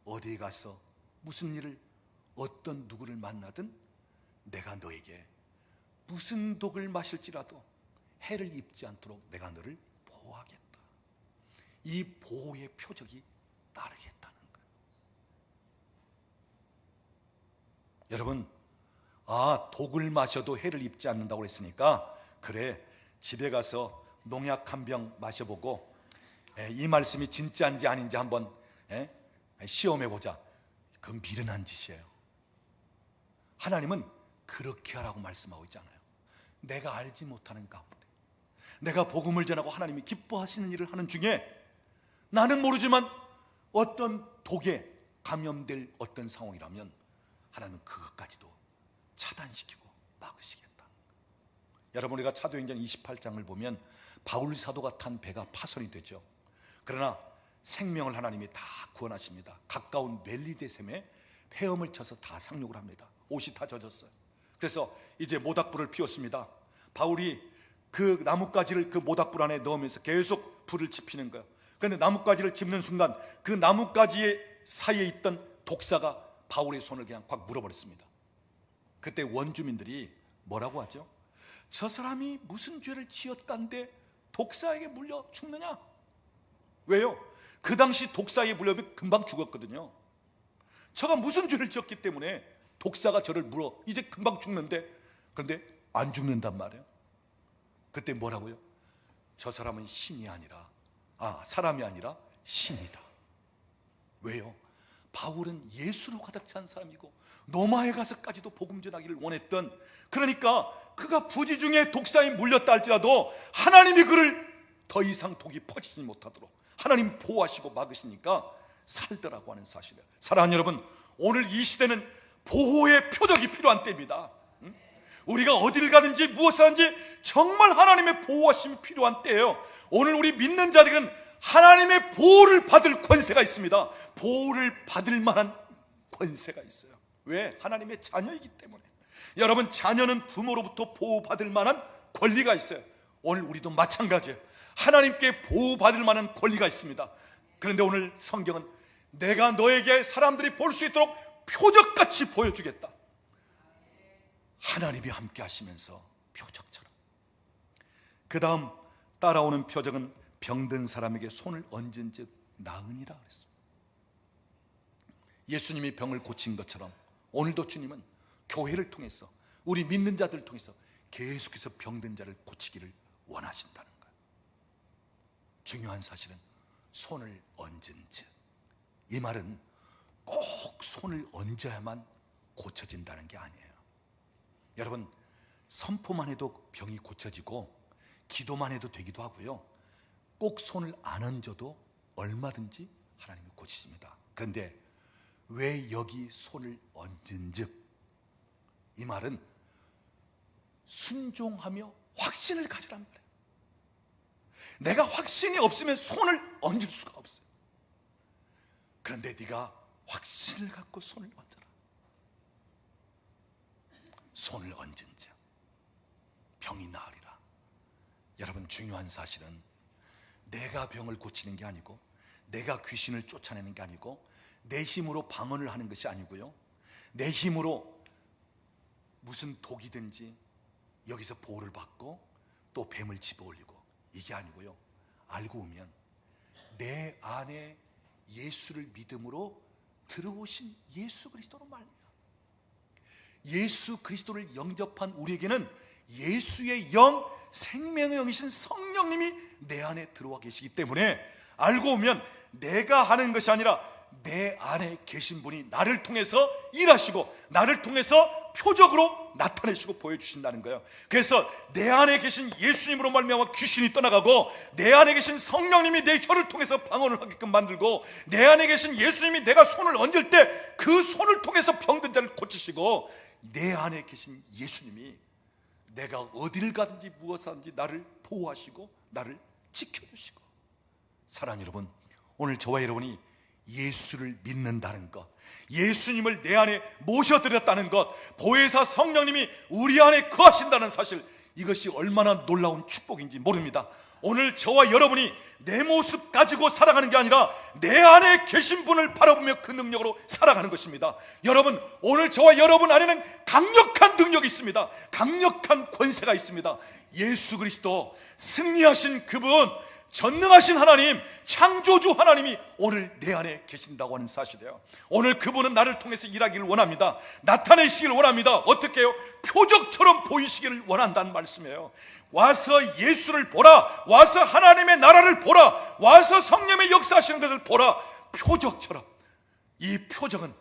어디에 가서 무슨 일을, 어떤 누구를 만나든 내가 너에게 무슨 독을 마실지라도 해를 입지 않도록 내가 너를 보호하겠다. 이 보호의 표적이 따르겠다는 거예요. 여러분, 독을 마셔도 해를 입지 않는다고 했으니까 그래, 집에 가서 농약 한 병 마셔보고 이 말씀이 진짜인지 아닌지 한번 시험해보자. 그건 미련한 짓이에요. 하나님은 그렇게 하라고 말씀하고 있잖아요. 내가 알지 못하는 가운데, 내가 복음을 전하고 하나님이 기뻐하시는 일을 하는 중에 나는 모르지만 어떤 독에 감염될 어떤 상황이라면 하나님은 그것까지도 차단시키고 막으시겠다. 여러분, 우리가 사도행전 28장을 보면 바울 사도가 탄 배가 파손이 되죠. 그러나 생명을 하나님이 다 구원하십니다. 가까운 멜리데셈에 헤엄을 쳐서 다 상륙을 합니다. 옷이 다 젖었어요. 그래서 이제 모닥불을 피웠습니다. 바울이 그 나뭇가지를 그 모닥불 안에 넣으면서 계속 불을 지피는 거예요. 그런데 나뭇가지를 짚는 순간 그 나뭇가지 사이에 있던 독사가 바울의 손을 그냥 꽉 물어버렸습니다. 그때 원주민들이 뭐라고 하죠? 저 사람이 무슨 죄를 지었간데 독사에게 물려 죽느냐? 왜요? 그 당시 독사에 물려면 금방 죽었거든요. 저가 무슨 죄를 지었기 때문에 독사가 저를 물어 이제 금방 죽는데, 그런데 안 죽는단 말이에요. 그때 뭐라고요? 저 사람은 신이 아니라 사람이 아니라 신이다. 왜요? 바울은 예수로 가득 찬 사람이고 로마에 가서까지도 복음 전하기를 원했던, 그러니까 그가 부지 중에 독사에 물렸다 할지라도 하나님이 그를 더 이상 독이 퍼지지 못하도록 하나님 보호하시고 막으시니까 살더라고 하는 사실이에요. 사랑하는 여러분, 오늘 이 시대는 보호의 표적이 필요한 때입니다. 우리가 어디를 가든지 무엇을 하든지 정말 하나님의 보호하심이 필요한 때예요. 오늘 우리 믿는 자들은 하나님의 보호를 받을 권세가 있습니다. 보호를 받을 만한 권세가 있어요. 왜? 하나님의 자녀이기 때문에. 여러분, 자녀는 부모로부터 보호받을 만한 권리가 있어요. 오늘 우리도 마찬가지예요. 하나님께 보호받을 만한 권리가 있습니다. 그런데 오늘 성경은 내가 너에게 사람들이 볼 수 있도록 표적같이 보여주겠다. 하나님이 함께 하시면서 표적처럼. 그 다음 따라오는 표적은 병든 사람에게 손을 얹은 즉 나으니라 그랬습니다. 예수님이 병을 고친 것처럼 오늘도 주님은 교회를 통해서, 우리 믿는 자들을 통해서 계속해서 병든 자를 고치기를 원하신다는 거예요. 중요한 사실은 손을 얹은 즉, 이 말은 꼭 손을 얹어야만 고쳐진다는 게 아니에요. 여러분, 선포만 해도 병이 고쳐지고 기도만 해도 되기도 하고요, 꼭 손을 안 얹어도 얼마든지 하나님이 고치십니다. 그런데 왜 여기 손을 얹은 즉, 이 말은 순종하며 확신을 가지라는 거예요. 내가 확신이 없으면 손을 얹을 수가 없어요. 그런데 네가 확신을 갖고 손을 얹어라. 손을 얹은 자 병이 나으리라. 여러분, 중요한 사실은 내가 병을 고치는 게 아니고, 내가 귀신을 쫓아내는 게 아니고, 내 힘으로 방언을 하는 것이 아니고요, 내 힘으로 무슨 독이든지 여기서 보호를 받고 또 뱀을 집어올리고, 이게 아니고요, 알고 보면 내 안에 예수를 믿음으로 들어오신 예수 그리스도로 말미암아, 예수 그리스도를 영접한 우리에게는 예수의 영, 생명의 영이신 성령님이 내 안에 들어와 계시기 때문에 알고 보면 내가 하는 것이 아니라 내 안에 계신 분이 나를 통해서 일하시고 나를 통해서 표적으로 나타내시고 보여주신다는 거예요. 그래서 내 안에 계신 예수님으로 말미암아 귀신이 떠나가고, 내 안에 계신 성령님이 내 혀를 통해서 방언을 하게끔 만들고, 내 안에 계신 예수님이 내가 손을 얹을 때 그 손을 통해서 병든 자를 고치시고, 내 안에 계신 예수님이 내가 어디를 가든지 무엇을 하든지 나를 보호하시고 나를 지켜주시고. 사랑하는 여러분, 오늘 저와 여러분이 예수를 믿는다는 것, 예수님을 내 안에 모셔드렸다는 것, 보혜사 성령님이 우리 안에 거하신다는 사실, 이것이 얼마나 놀라운 축복인지 모릅니다. 오늘 저와 여러분이 내 모습 가지고 살아가는 게 아니라 내 안에 계신 분을 바라보며 그 능력으로 살아가는 것입니다. 여러분, 오늘 저와 여러분 안에는 강력한 능력이 있습니다. 강력한 권세가 있습니다. 예수 그리스도, 승리하신 그분, 전능하신 하나님, 창조주 하나님이 오늘 내 안에 계신다고 하는 사실이에요. 오늘 그분은 나를 통해서 일하기를 원합니다. 나타내시기를 원합니다. 어떻게 해요? 표적처럼 보이시기를 원한다는 말씀이에요. 와서 예수를 보라, 와서 하나님의 나라를 보라, 와서 성령의 역사하시는 것을 보라. 표적처럼. 이 표적은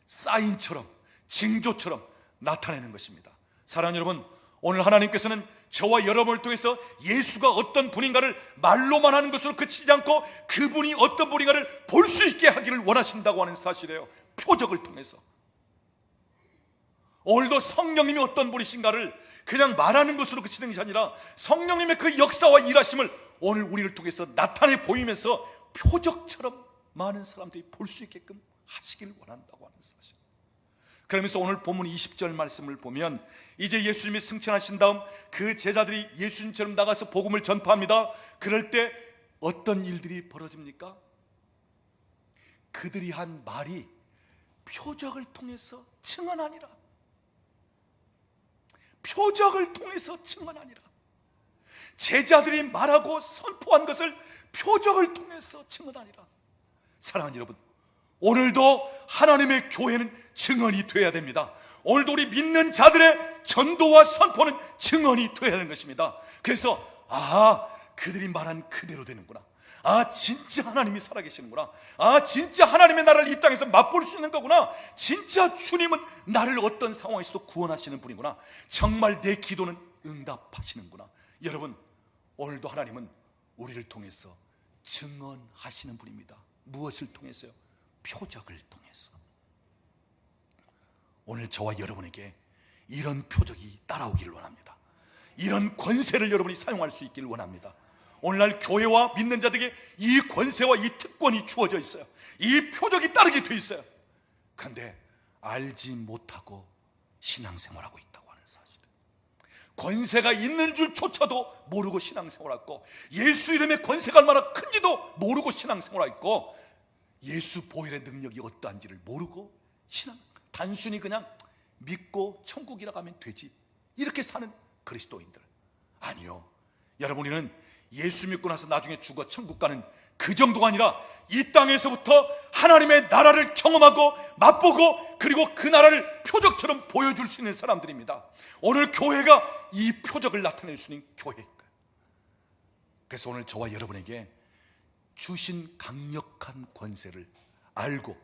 사인처럼, 징조처럼 나타내는 것입니다. 사랑하는 여러분, 오늘 하나님께서는 저와 여러분을 통해서 예수가 어떤 분인가를 말로만 하는 것으로 그치지 않고 그분이 어떤 분인가를 볼 수 있게 하기를 원하신다고 하는 사실이에요. 표적을 통해서. 오늘도 성령님이 어떤 분이신가를 그냥 말하는 것으로 그치는 것이 아니라 성령님의 그 역사와 일하심을 오늘 우리를 통해서 나타내 보이면서 표적처럼 많은 사람들이 볼 수 있게끔 하시길 원한다고 하는 사실. 그러면서 오늘 본문 20절 말씀을 보면 이제 예수님이 승천하신 다음 그 제자들이 예수님처럼 나가서 복음을 전파합니다. 그럴 때 어떤 일들이 벌어집니까? 그들이 한 말이 표적을 통해서 증언하니라. 표적을 통해서 증언하니라. 제자들이 말하고 선포한 것을 표적을 통해서 증언하니라. 사랑하는 여러분, 오늘도 하나님의 교회는 증언이 되어야 됩니다. 오늘도 우리 믿는 자들의 전도와 선포는 증언이 되어야 하는 것입니다. 그래서 그들이 말한 그대로 되는구나. 진짜 하나님이 살아계시는구나. 진짜 하나님의 나라를 이 땅에서 맛볼 수 있는 거구나. 진짜 주님은 나를 어떤 상황에서도 구원하시는 분이구나. 정말 내 기도는 응답하시는구나. 여러분, 오늘도 하나님은 우리를 통해서 증언하시는 분입니다. 무엇을 통해서요? 표적을 통해서. 오늘 저와 여러분에게 이런 표적이 따라오기를 원합니다. 이런 권세를 여러분이 사용할 수 있기를 원합니다. 오늘날 교회와 믿는 자들에게 이 권세와 이 특권이 주어져 있어요. 이 표적이 따르게 돼 있어요. 그런데 알지 못하고 신앙생활하고 있다고 하는 사실. 권세가 있는 줄조차도 모르고 신앙생활하고, 예수 이름의 권세가 얼마나 큰지도 모르고 신앙생활하고, 예수 보혈의 능력이 어떠한지를 모르고 단순히 그냥 믿고 천국이라 가면 되지, 이렇게 사는 그리스도인들. 아니요, 여러분, 우리는 예수 믿고 나서 나중에 죽어 천국 가는 그 정도가 아니라 이 땅에서부터 하나님의 나라를 경험하고 맛보고, 그리고 그 나라를 표적처럼 보여줄 수 있는 사람들입니다. 오늘 교회가 이 표적을 나타낼 수 있는 교회일 거예요. 그래서 오늘 저와 여러분에게 주신 강력한 권세를 알고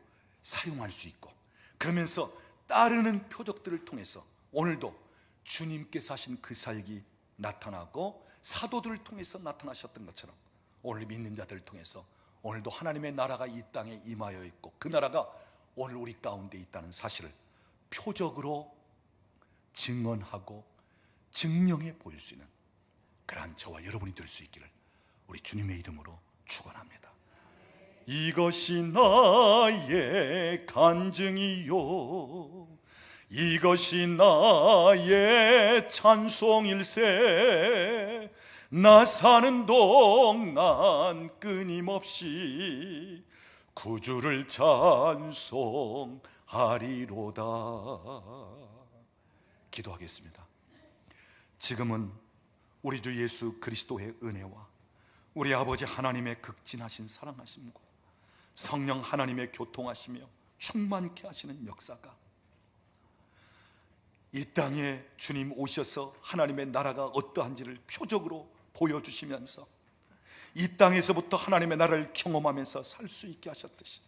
사용할 수 있고, 그러면서 따르는 표적들을 통해서 오늘도 주님께서 하신 그 사역이 나타나고, 사도들을 통해서 나타나셨던 것처럼 오늘 믿는 자들을 통해서 오늘도 하나님의 나라가 이 땅에 임하여 있고, 그 나라가 오늘 우리 가운데 있다는 사실을 표적으로 증언하고 증명해 보일 수 있는 그러한 저와 여러분이 될 수 있기를 우리 주님의 이름으로 축원합니다. 이것이 나의 간증이요, 이것이 나의 찬송일세. 나 사는 동안 끊임없이 구주를 찬송하리로다. 기도하겠습니다. 지금은 우리 주 예수 그리스도의 은혜와 우리 아버지 하나님의 극진하신 사랑하심과 성령 하나님의 교통하시며 충만케 하시는 역사가 이 땅에 주님 오셔서 하나님의 나라가 어떠한지를 표적으로 보여주시면서 이 땅에서부터 하나님의 나라를 경험하면서 살 수 있게 하셨듯이,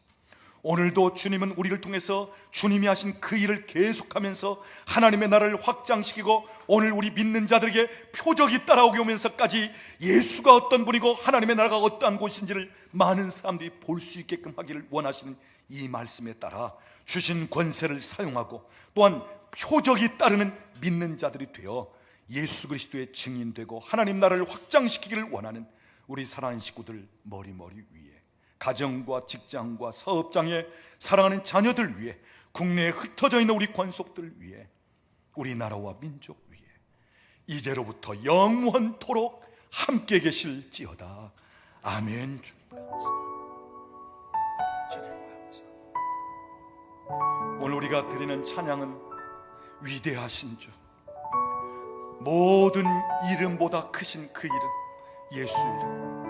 오늘도 주님은 우리를 통해서 주님이 하신 그 일을 계속하면서 하나님의 나라를 확장시키고, 오늘 우리 믿는 자들에게 표적이 따라오게 오면서까지 예수가 어떤 분이고 하나님의 나라가 어떠한 곳인지를 많은 사람들이 볼 수 있게끔 하기를 원하시는 이 말씀에 따라 주신 권세를 사용하고, 또한 표적이 따르는 믿는 자들이 되어 예수 그리스도의 증인되고 하나님 나라를 확장시키기를 원하는 우리 사랑하는 식구들 머리 위에, 가정과 직장과 사업장에 사랑하는 자녀들 위에, 국내에 흩어져 있는 우리 권속들 위에, 우리 나라와 민족 위에 이제로부터 영원토록 함께 계실지어다. 아멘. 주님 감사합니다. 오늘 우리가 드리는 찬양은 위대하신 주, 모든 이름보다 크신 그 이름, 예수 이름.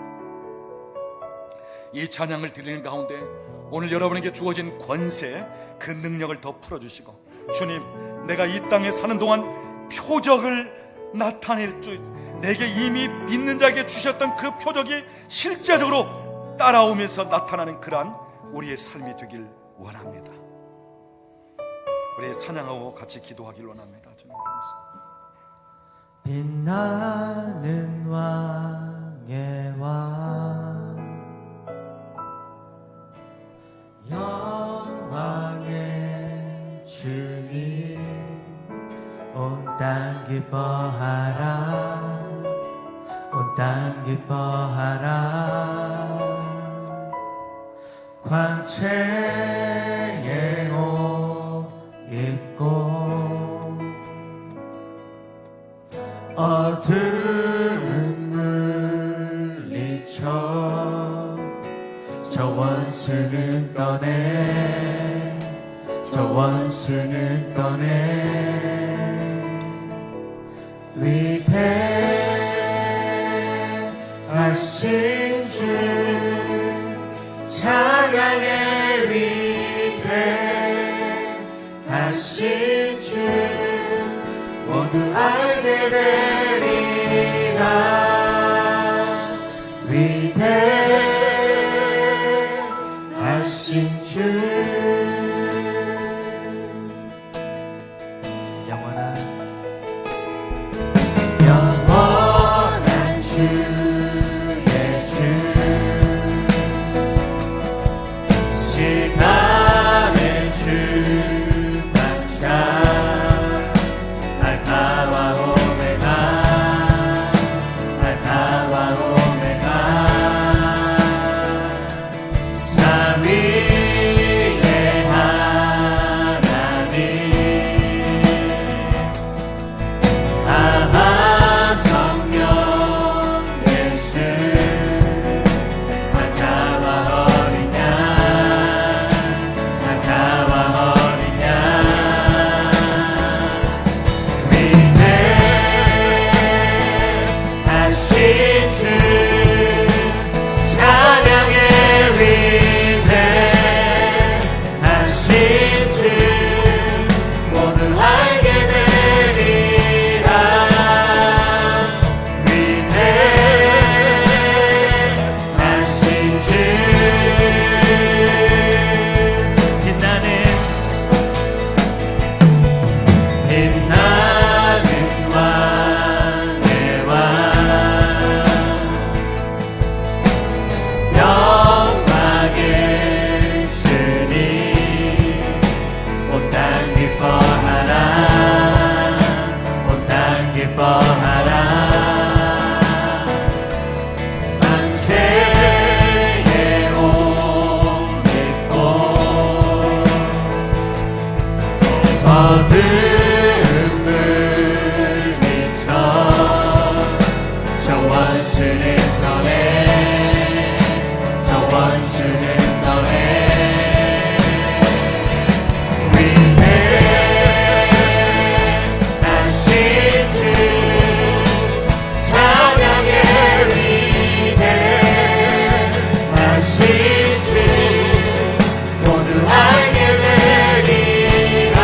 이 찬양을 드리는 가운데 오늘 여러분에게 주어진 권세, 그 능력을 더 풀어주시고, 주님, 내가 이 땅에 사는 동안 표적을 나타낼 줄, 내게 이미 믿는 자에게 주셨던 그 표적이 실제적으로 따라오면서 나타나는 그러한 우리의 삶이 되길 원합니다. 우리 찬양하고 같이 기도하길 원합니다. 주님 감사합니다. 빛나는 왕의 왕, 영광의 주님, 온 땅 기뻐하라, 온 땅 기뻐하라. 광채의 옷 입고 어둠은 물리쳐 저 원수는 떠내, 저 원수는 떠내. 위대하신 주 찬양해, 위대하신 주 모두 알게 되리라. 위대하신 주, 영원한 주의 주, 시간의 주 강자, 알파와 오메가, 알파와 오메가. 삼위의 하나님, 아바 성령 예수, 사자와 어린 양, 사자와 어린 양. 위대하신 주 찬양해, 위대하신 주 모두 알게 되리라. 위대하신 주, 빛나는 왕의 왕, 영광의 주님, 온 땅 기뻐하라, 온 땅 기뻐하라. 광채의 옷 입고 어둠 물리쳐 저 원수는 떠내, 저 원수는 떠내. 위대하신 주 찬양해, 위대하신 주 모두 알게 되리라.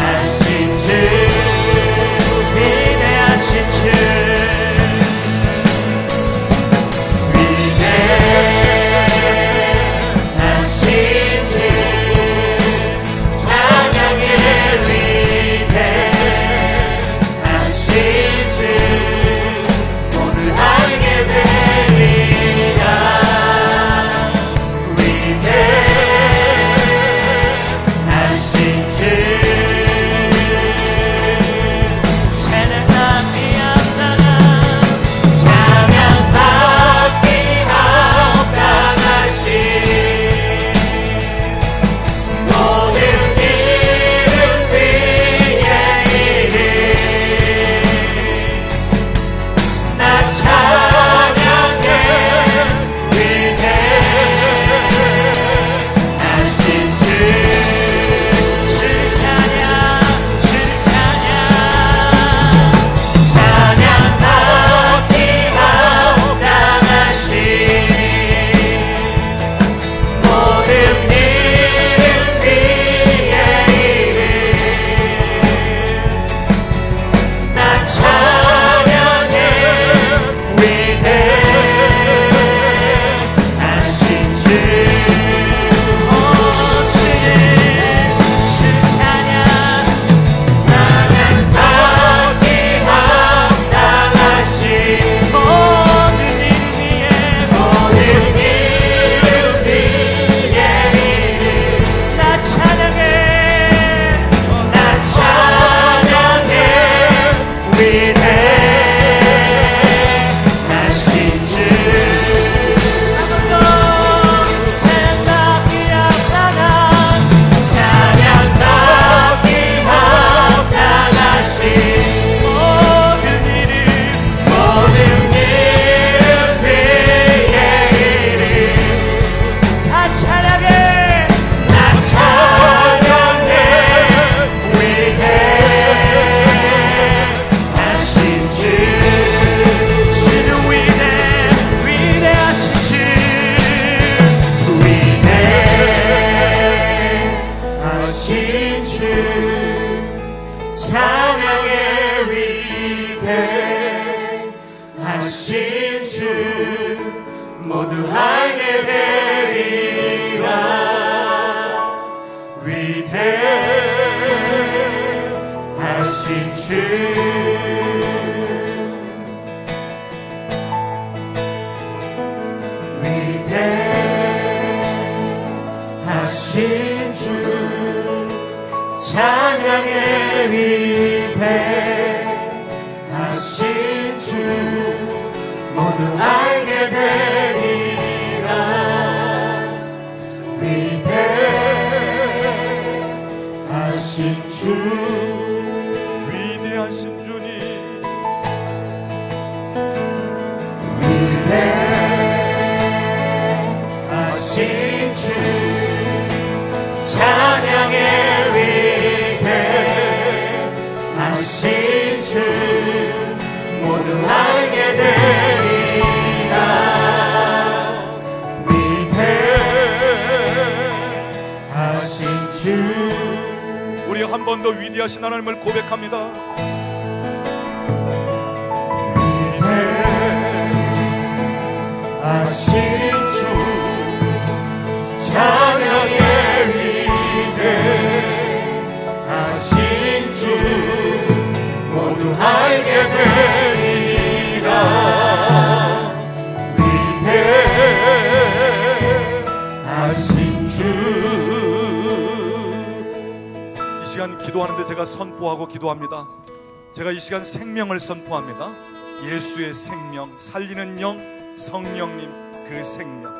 위대하신 주, 위대하신 주, 하신 주 모두 알게 되리라. 위대하신 주 위대하신 주 찬양의 위대하신 주 모두 알게 되리라. 위대하신 주 위대하신 주님, 위대하신 주 찬양의 위대하신 주 모두 알게 되리라. 위대하신 주 우리 한 번 더 위대하신 하나님을 고백합니다. 위대하신 주 찬양의 위대하신 주 모두 알게 되리라. 위대하신 주 이 시간 기도하는데 제가 선포하고 기도합니다. 제가 이 시간 생명을 선포합니다. 예수의 생명, 살리는 영, 성령님 그 생명.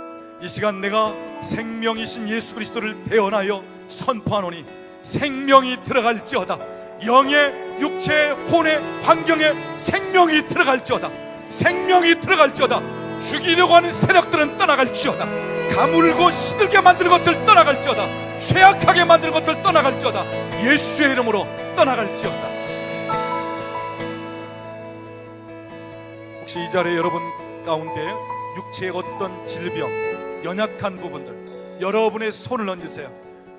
이 시간 내가 생명이신 예수 그리스도를 대언하여 선포하노니 생명이 들어갈지어다. 영의, 육체의, 혼의, 환경에 생명이 들어갈지어다. 생명이 들어갈지어다. 죽이려고 하는 세력들은 떠나갈지어다. 가물고 시들게 만드는 것들 떠나갈지어다. 쇠약하게 만드는 것들 떠나갈지어다. 예수의 이름으로 떠나갈지어다. 혹시 이 자리에 여러분 가운데 육체의 어떤 질병, 연약한 부분들, 여러분의 손을 얹으세요.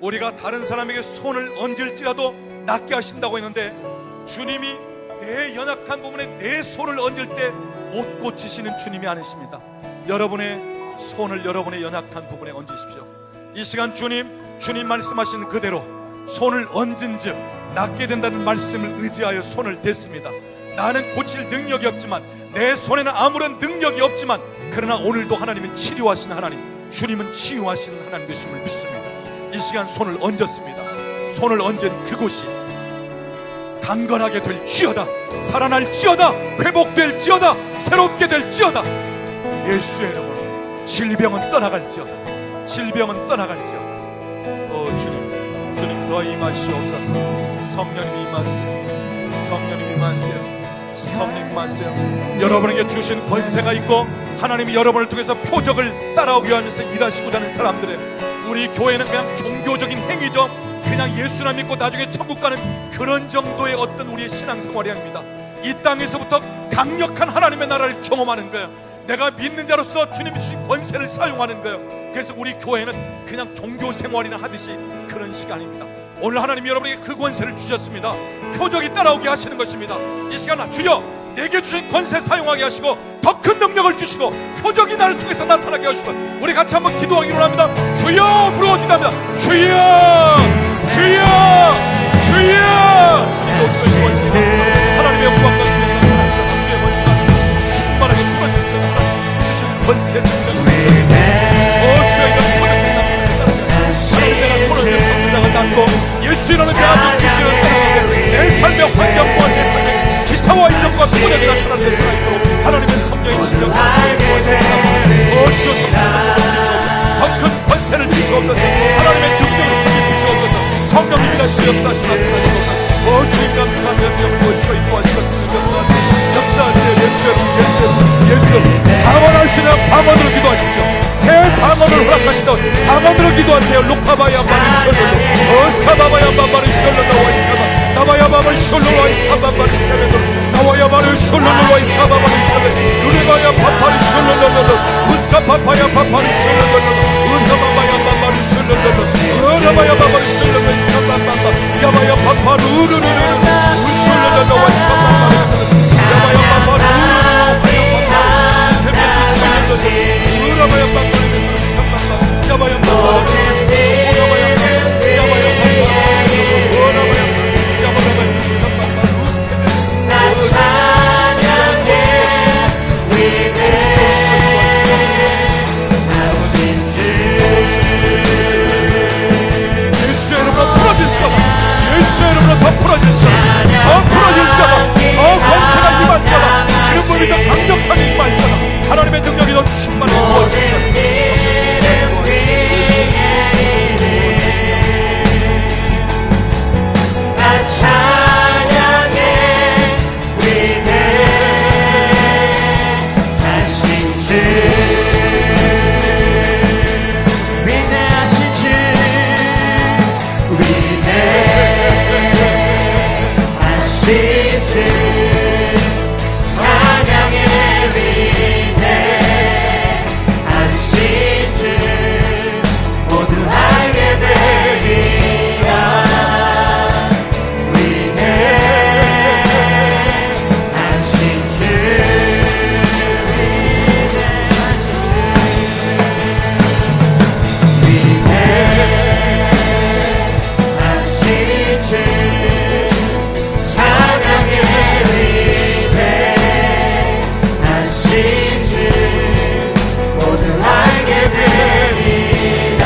우리가 다른 사람에게 손을 얹을지라도 낫게 하신다고 했는데, 주님이 내 연약한 부분에 내 손을 얹을 때 못 고치시는 주님이 아니십니다. 여러분의 손을 여러분의 연약한 부분에 얹으십시오. 이 시간 주님 말씀하신 그대로 손을 얹은 즉 낫게 된다는 말씀을 의지하여 손을 댔습니다. 나는 고칠 능력이 없지만, 내 손에는 아무런 능력이 없지만, 그러나 오늘도 하나님은 치료하시는 하나님, 주님은 치유하시는 하나님 되심을 믿습니다. 이 시간 손을 얹었습니다. 손을 얹은 그곳이 강건하게 될지어다. 살아날지어다. 회복될지어다. 새롭게 될지어다. 예수의 이름으로 질병은 떠나갈지어다. 질병은 떠나갈지어다. 주님 더 임하시옵소서. 성령님 임하세요. 성령님 임하세요. 성령 임하세요. 여러분에게 주신 권세가 있고 하나님이 여러분을 통해서 표적을 따라오게 하면서 일하시고자 하는 사람들의, 우리 교회는 그냥 종교적인 행위죠. 그냥 예수나 믿고 나중에 천국 가는 그런 정도의 어떤 우리의 신앙생활이 아닙니다. 이 땅에서부터 강력한 하나님의 나라를 경험하는 거예요. 내가 믿는 자로서 주님이 주신 권세를 사용하는 거예요. 그래서 우리 교회는 그냥 종교생활이나 하듯이 그런 시간입니다. 오늘 하나님이 여러분에게 그 권세를 주셨습니다. 표적이 따라오게 하시는 것입니다. 이 시간 주여 내게 주신 권세 사용하게 하시고 더 큰 능력을 주시고 표적이 나를 통해서 나타나게 하시고, 우리 같이 한번 기도하기로 합니다. 주여 부르고 기도합니다. 주여 주여 주여. 하나님의 영광과 주의 권세가 충만하게 풀어주셔서 주신 권세 능력, 주여 이런 내가 손을 들고 문장을 닫고 예수라는 대한민국 주시는 내 삶의 환경과 내 삶의 기사와 이정과 소원이 나타나는 데가 있도록 하나님의 성령의 실력을 주옵소서. 더 큰 권세를 주시옵소서. 하나님의 능력을 주시옵소서. 성령님이라 역사하시고 나타나시옵소서. 주님 감사합니다. 주님을 모시고 인도하시고 역사하세요. 예수 방언하시는 방언으로 기도하십시오. 새 방언을 허락하시던 방언으로 기도하세요. 루카바야 바리 셜로로 어스카바바야 바리 셜로로 와이스카바 나바야 바리 셜로로 와이스카바 바리 셜로로 나와야 바리 셜로로 와이스카바 바리 셜로로 유리바야 바리 셜로로 우스카파파야 바리 셜로로 은하바야 바리 셜로로 은하바야 바리 셜로로 이스카바바 야바야 바루루루루 우셜로로 와이스카바 바리 야바야 바루루루 주 모두 알게 되리라.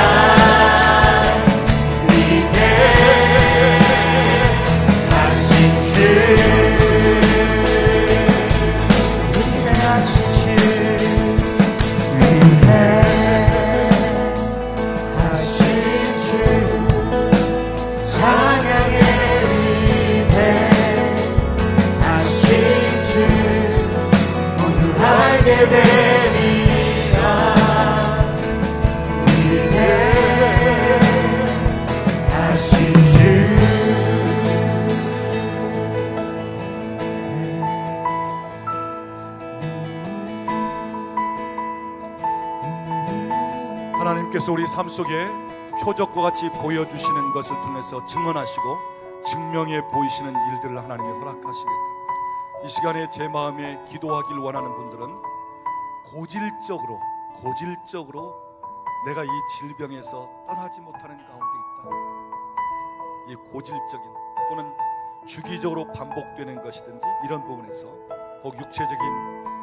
위대하신 주 위대하신 주 위대하신 주 찬양의 위대하신 주 모두 알게 되리라. 위대하신 주 하나님께서 우리 삶 속에 표적과 같이 보여주시는 것을 통해서 증언하시고 증명해 보이시는 일들을 하나님이 허락하시겠다. 이 시간에 제 마음에 기도하길 원하는 분들은 고질적으로 내가 이 질병에서 떠나지 못하는 가운데 있다. 이 고질적인 또는 주기적으로 반복되는 것이든지 이런 부분에서 혹 육체적인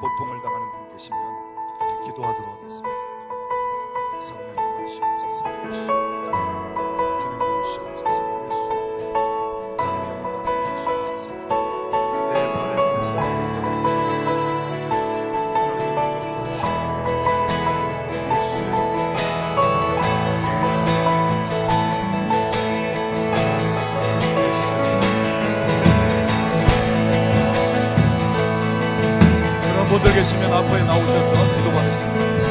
고통을 당하는 분 계시면 기도하도록 하겠습니다. 성령 부으시옵소서. 예수 주님 부으시옵소서. 예수 내 발에 걸으사 예수 그런 분들 계시면 앞에 나오셔서 기도 받으십니다.